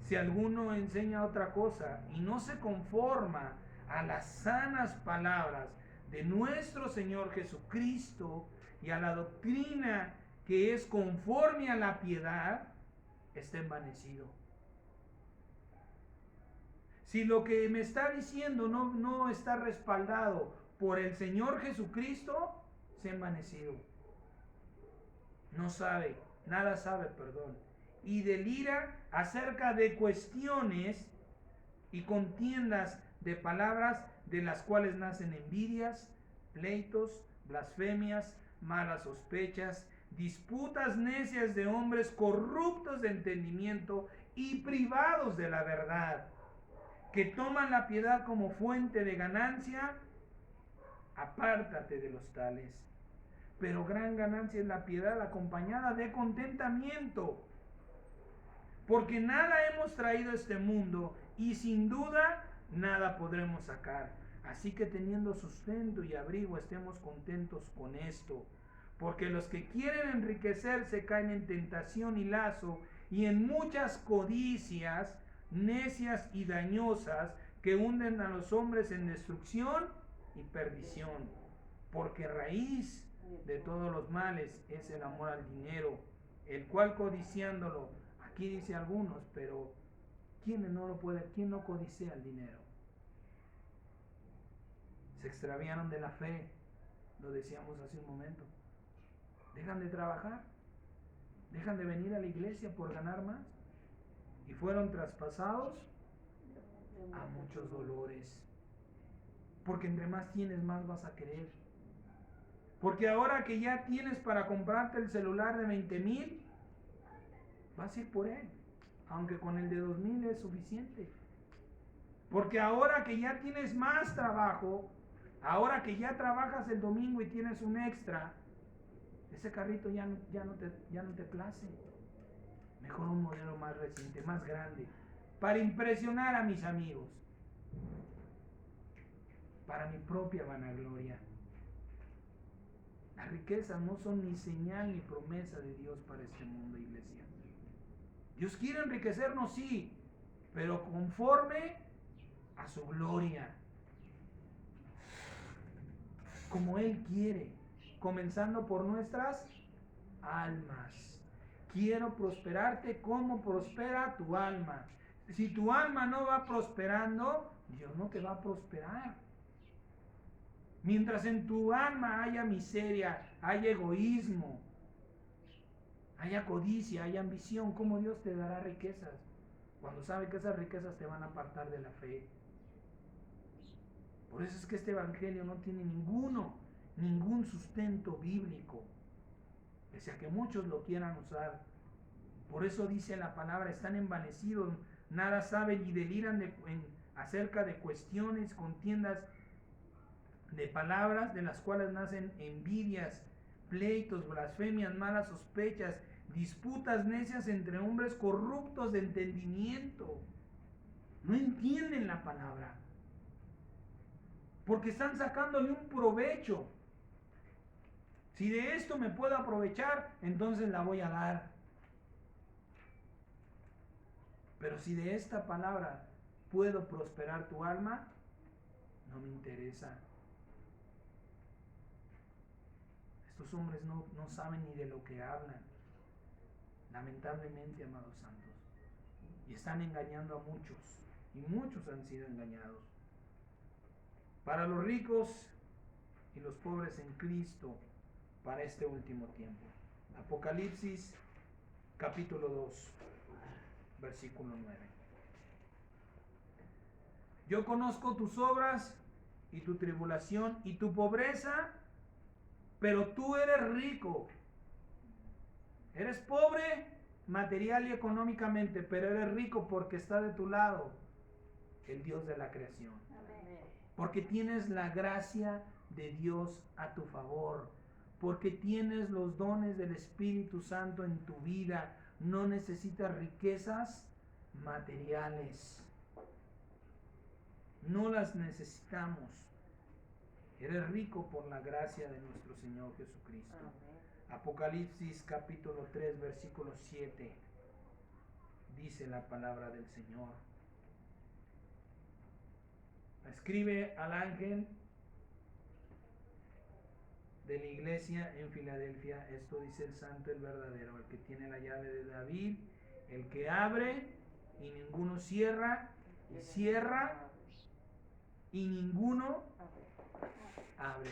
Si alguno enseña otra cosa y no se conforma a las sanas palabras de nuestro Señor Jesucristo y a la doctrina que es conforme a la piedad, está envanecido. Si lo que me está diciendo no está respaldado por el Señor Jesucristo, se ha envanecido. No sabe, nada sabe, perdón. Y delira acerca de cuestiones y contiendas de palabras de las cuales nacen envidias, pleitos, blasfemias, malas sospechas, disputas necias de hombres corruptos de entendimiento y privados de la verdad, que toman la piedad como fuente de ganancia. Apártate de los tales. Pero gran ganancia es la piedad acompañada de contentamiento, porque nada hemos traído a este mundo y sin duda nada podremos sacar. Así que teniendo sustento y abrigo, estemos contentos con esto, porque los que quieren enriquecerse caen en tentación y lazo y en muchas codicias necias y dañosas que hunden a los hombres en destrucción y perdición, porque raíz de todos los males es el amor al dinero, el cual codiciándolo, aquí dice algunos, pero ¿quién no codicia el dinero? Se extraviaron de la fe, lo decíamos hace un momento. Dejan de trabajar, dejan de venir a la iglesia por ganar más y fueron traspasados a muchos dolores. Porque entre más tienes, más vas a querer. Porque ahora que ya tienes para comprarte el celular de 20,000, vas a ir por él, aunque con el de 2,000 es suficiente. Porque ahora que ya tienes más trabajo, ahora que ya trabajas el domingo y tienes un extra, ese carrito ya no te place. Mejor un modelo más reciente, más grande, para impresionar a mis amigos, para mi propia vanagloria. Las riquezas no son ni señal ni promesa de Dios para este mundo, iglesia. Dios quiere enriquecernos, sí, pero conforme a su gloria, como Él quiere, comenzando por nuestras almas. Quiero prosperarte como prospera tu alma. Si tu alma no va prosperando, Dios no te va a prosperar. Mientras en tu alma haya miseria, haya egoísmo, haya codicia, haya ambición, ¿cómo Dios te dará riquezas? Cuando sabe que esas riquezas te van a apartar de la fe. Por eso es que este evangelio no tiene ningún sustento bíblico, pese a que muchos lo quieran usar. Por eso dice la palabra, están envanecidos, nada saben y deliran acerca de cuestiones, contiendas de palabras de las cuales nacen envidias, pleitos, blasfemias, malas sospechas, disputas necias entre hombres corruptos de entendimiento. No entienden la palabra, porque están sacándole un provecho. Si de esto me puedo aprovechar, entonces la voy a dar. Pero si de esta palabra puedo prosperar tu alma, no me interesa. Estos hombres no saben ni de lo que hablan. Lamentablemente, amados santos. Y están engañando a muchos. Y muchos han sido engañados. Para los ricos y los pobres en Cristo, para este último tiempo. Apocalipsis capítulo 2, versículo 9. Yo conozco tus obras y tu tribulación y tu pobreza, pero tú eres rico. Eres pobre material y económicamente, pero eres rico porque está de tu lado el Dios de la creación. Porque tienes la gracia de Dios a tu favor. Porque tienes los dones del Espíritu Santo en tu vida. No necesitas riquezas materiales. No las necesitamos. Eres rico por la gracia de nuestro Señor Jesucristo. Apocalipsis capítulo 3, versículo 7. Dice la palabra del Señor. Escribe al ángel de la iglesia en Filadelfia, esto dice el santo, el verdadero, el que tiene la llave de David, el que abre y ninguno cierra, y cierra y ninguno abre.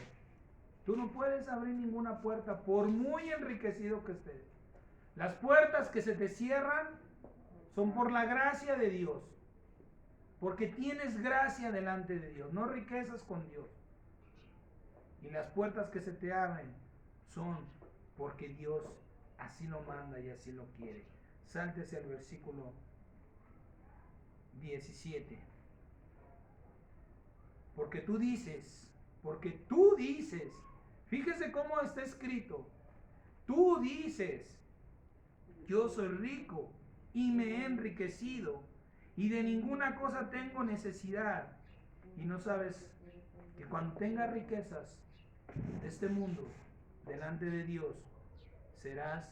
Tú no puedes abrir ninguna puerta por muy enriquecido que estés. Las puertas que se te cierran son por la gracia de Dios, porque tienes gracia delante de Dios, no riquezas con Dios. Y las puertas que se te abren son porque Dios así lo manda y así lo quiere. Sáltese al versículo 17. Porque tú dices, fíjese cómo está escrito. Tú dices, yo soy rico y me he enriquecido y de ninguna cosa tengo necesidad. Y no sabes que cuando tengas riquezas de este mundo delante de Dios, serás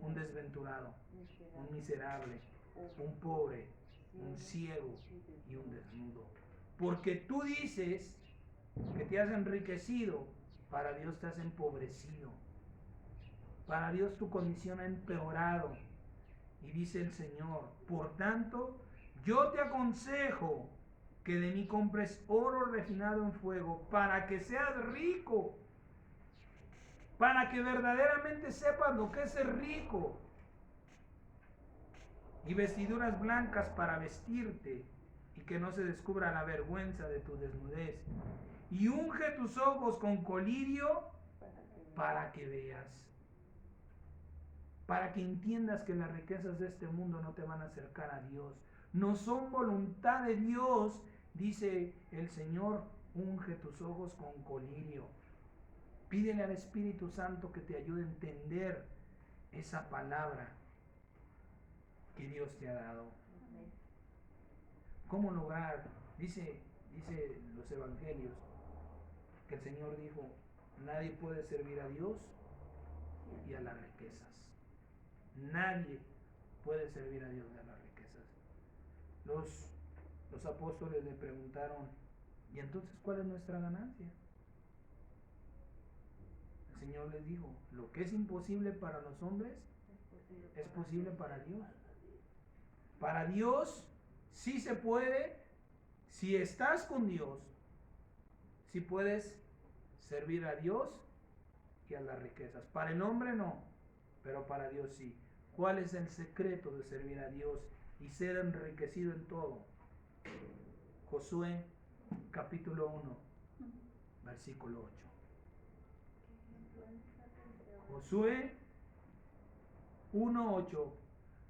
un desventurado, un miserable, un pobre, un ciego y un desnudo. Porque tú dices que te has enriquecido, para Dios te has empobrecido. Para Dios tu condición ha empeorado. Y dice el Señor, por tanto, yo te aconsejo que de mí compres oro refinado en fuego, para que seas rico, para que verdaderamente sepas lo que es ser rico, y vestiduras blancas para vestirte, y que no se descubra la vergüenza de tu desnudez, y unge tus ojos con colirio para que veas, para que entiendas que las riquezas de este mundo no te van a acercar a Dios, no son voluntad de Dios. Dice el Señor, unge tus ojos con colirio. Pídele al Espíritu Santo que te ayude a entender esa palabra que Dios te ha dado. ¿Cómo lograr? Dice los evangelios que el Señor dijo, nadie puede servir a Dios y a las riquezas. Nadie puede servir a Dios y a las riquezas. Los apóstoles le preguntaron, ¿y entonces cuál es nuestra ganancia? El Señor les dijo, lo que es imposible para los hombres es posible para Dios. Para Dios sí se puede, si estás con Dios, si puedes servir a Dios y a las riquezas. Para el hombre no, pero para Dios sí. ¿Cuál es el secreto de servir a Dios y ser enriquecido en todo? Josué capítulo 1, versículo 8. Josué 1:8.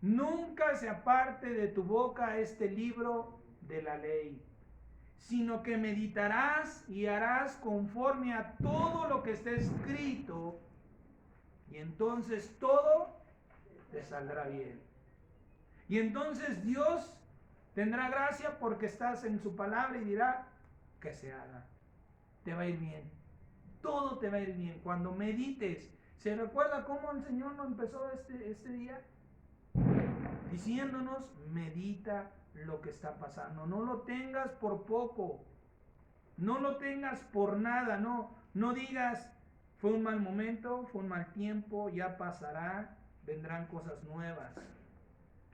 Nunca se aparte de tu boca este libro de la ley, sino que meditarás y harás conforme a todo lo que está escrito Y entonces todo te saldrá bien. Y entonces Dios tendrá gracia porque estás en su palabra y dirá que se haga. Te va a ir bien. Todo te va a ir bien. Cuando medites, ¿se recuerda cómo el Señor nos empezó este día? Diciéndonos, medita lo que está pasando. No lo tengas por poco. No lo tengas por nada. No digas, fue un mal momento, fue un mal tiempo, ya pasará, vendrán cosas nuevas.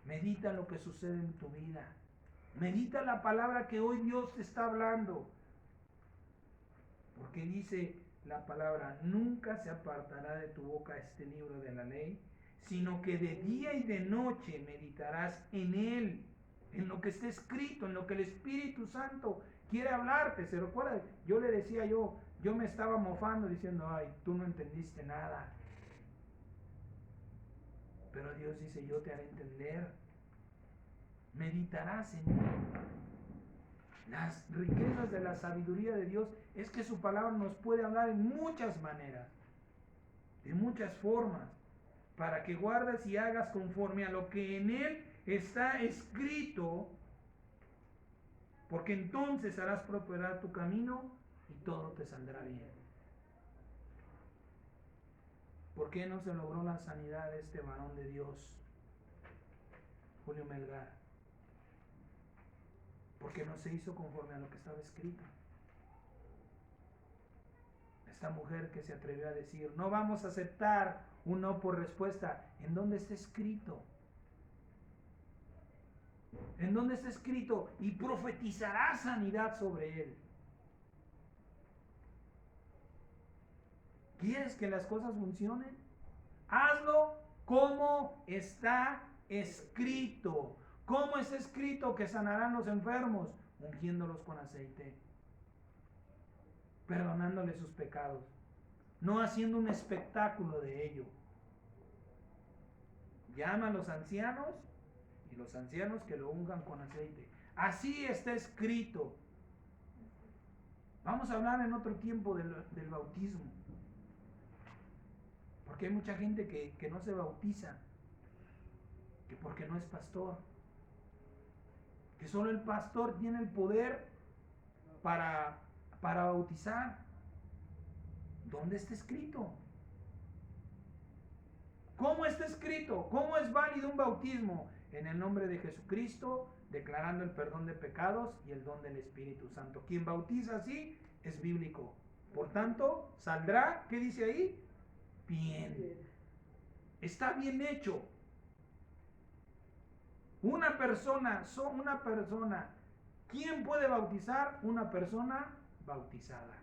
Medita lo que sucede en tu vida. Medita la palabra que hoy Dios te está hablando. Porque dice la palabra, nunca se apartará de tu boca este libro de la ley, sino que de día y de noche meditarás en él, en lo que está escrito, en lo que el Espíritu Santo quiere hablarte. ¿Se recuerda? Yo le decía, yo me estaba mofando diciendo, ay, tú no entendiste nada. Pero Dios dice, yo te haré entender. Meditarás en él. Las riquezas de la sabiduría de Dios es que su palabra nos puede hablar en muchas maneras, de muchas formas, para que guardes y hagas conforme a lo que en él está escrito, porque entonces harás prosperar tu camino y todo te saldrá bien. ¿Por qué no se logró la sanidad de este varón de Dios, Julio Melgar? Porque no se hizo conforme a lo que estaba escrito. Esta mujer que se atrevió a decir, no vamos a aceptar un no por respuesta. ¿En dónde está escrito? ¿En dónde está escrito? Y profetizará sanidad sobre él. ¿Quieres que las cosas funcionen? Hazlo como está escrito. ¿Cómo está escrito que sanarán los enfermos? Ungiéndolos con aceite, perdonándoles sus pecados, no haciendo un espectáculo de ello. Llama a los ancianos y los ancianos que lo unjan con aceite. Así está escrito. Vamos a hablar en otro tiempo del bautismo, porque hay mucha gente que no se bautiza, que porque no es pastor, que solo el pastor tiene el poder para bautizar. ¿Dónde está escrito? ¿Cómo está escrito? ¿Cómo es válido un bautismo? En el nombre de Jesucristo, declarando el perdón de pecados y el don del Espíritu Santo. Quien bautiza así es bíblico. Por tanto, saldrá, ¿qué dice ahí? Bien. Está bien hecho. Una persona. ¿Quién puede bautizar? Una persona bautizada.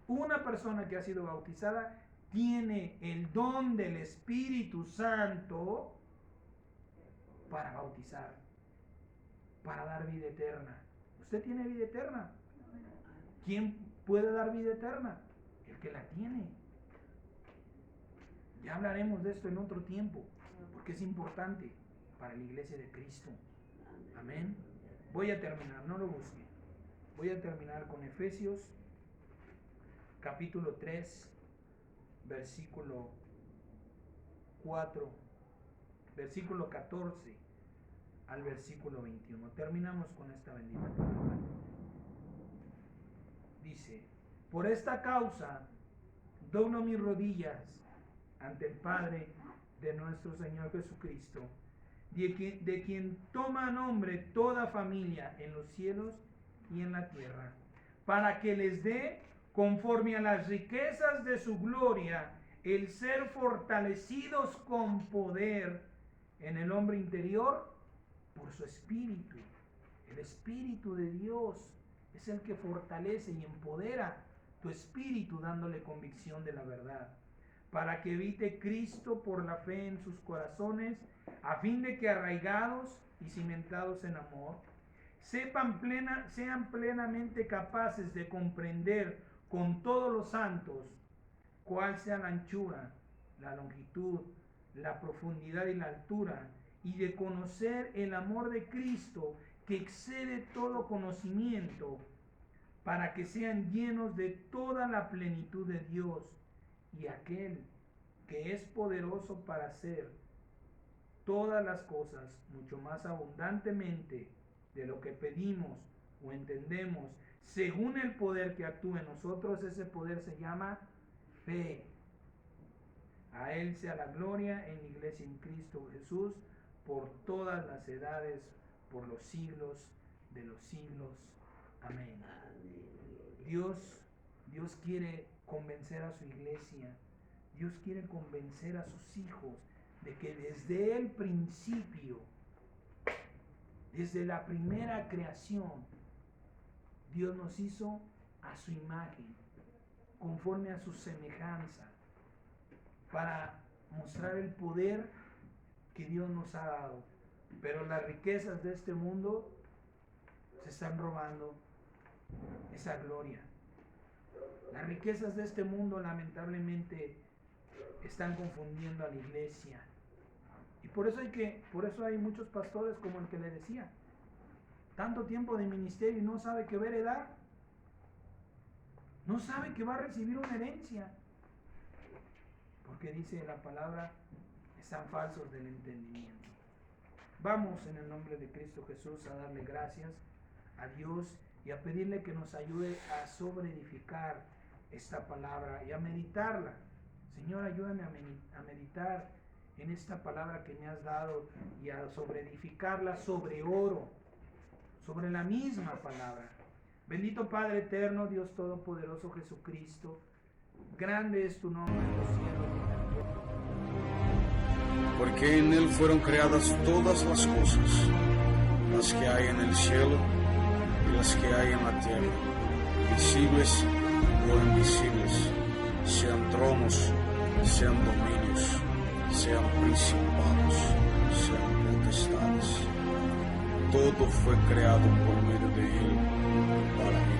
Una persona que ha sido bautizada tiene el don del Espíritu Santo para bautizar, para dar vida eterna. ¿Usted tiene vida eterna? ¿Quién puede dar vida eterna? El que la tiene. Ya hablaremos de esto en otro tiempo, porque es importante para la iglesia de Cristo. Amén. Voy a terminar, no lo busque. Voy a terminar con Efesios capítulo 3, versículo 4, versículo 14 al versículo 21. Terminamos con esta bendita palabra. Dice, por esta causa doblo mis rodillas ante el Padre de nuestro Señor Jesucristo, de quien toma nombre toda familia en los cielos y en la tierra, para que les dé, conforme a las riquezas de su gloria, el ser fortalecidos con poder en el hombre interior por su Espíritu. El Espíritu de Dios es el que fortalece y empodera tu espíritu, dándole convicción de la verdad, para que habite Cristo por la fe en sus corazones, a fin de que arraigados y cimentados en amor, sean plenamente capaces de comprender con todos los santos cuál sea la anchura, la longitud, la profundidad y la altura, y de conocer el amor de Cristo que excede todo conocimiento, para que sean llenos de toda la plenitud de Dios. y aquel que es poderoso para hacer todas las cosas mucho más abundantemente de lo que pedimos o entendemos, según el poder que actúa en nosotros. Ese poder se llama fe. A Él sea la gloria en la iglesia en Cristo Jesús por todas las edades, por los siglos de los siglos. Amén. Dios quiere convencer a su iglesia. Dios quiere convencer a sus hijos de que desde el principio, desde la primera creación, Dios nos hizo a su imagen, conforme a su semejanza, para mostrar el poder que Dios nos ha dado. Pero las riquezas de este mundo se están robando esa gloria. Las riquezas de este mundo lamentablemente están confundiendo a la iglesia. Y por eso hay muchos pastores como el que le decía, tanto tiempo de ministerio y no sabe que va a heredar. No sabe que va a recibir una herencia. Porque dice la palabra, están falsos del entendimiento. Vamos en el nombre de Cristo Jesús a darle gracias a Dios y a pedirle que nos ayude a sobreedificar esta palabra y a meditarla. Señor, ayúdame a meditar en esta palabra que me has dado y a sobreedificarla sobre oro, sobre la misma palabra. Bendito Padre eterno, Dios todopoderoso Jesucristo, grande es tu nombre en los cielos y en la tierra. Porque en Él fueron creadas todas las cosas, las que hay en el cielo y las que hay en la tierra, visibles o invisibles, sean tronos, sean dominios, sean principados, sean potestades. Todo fue creado por medio de Él, para Él.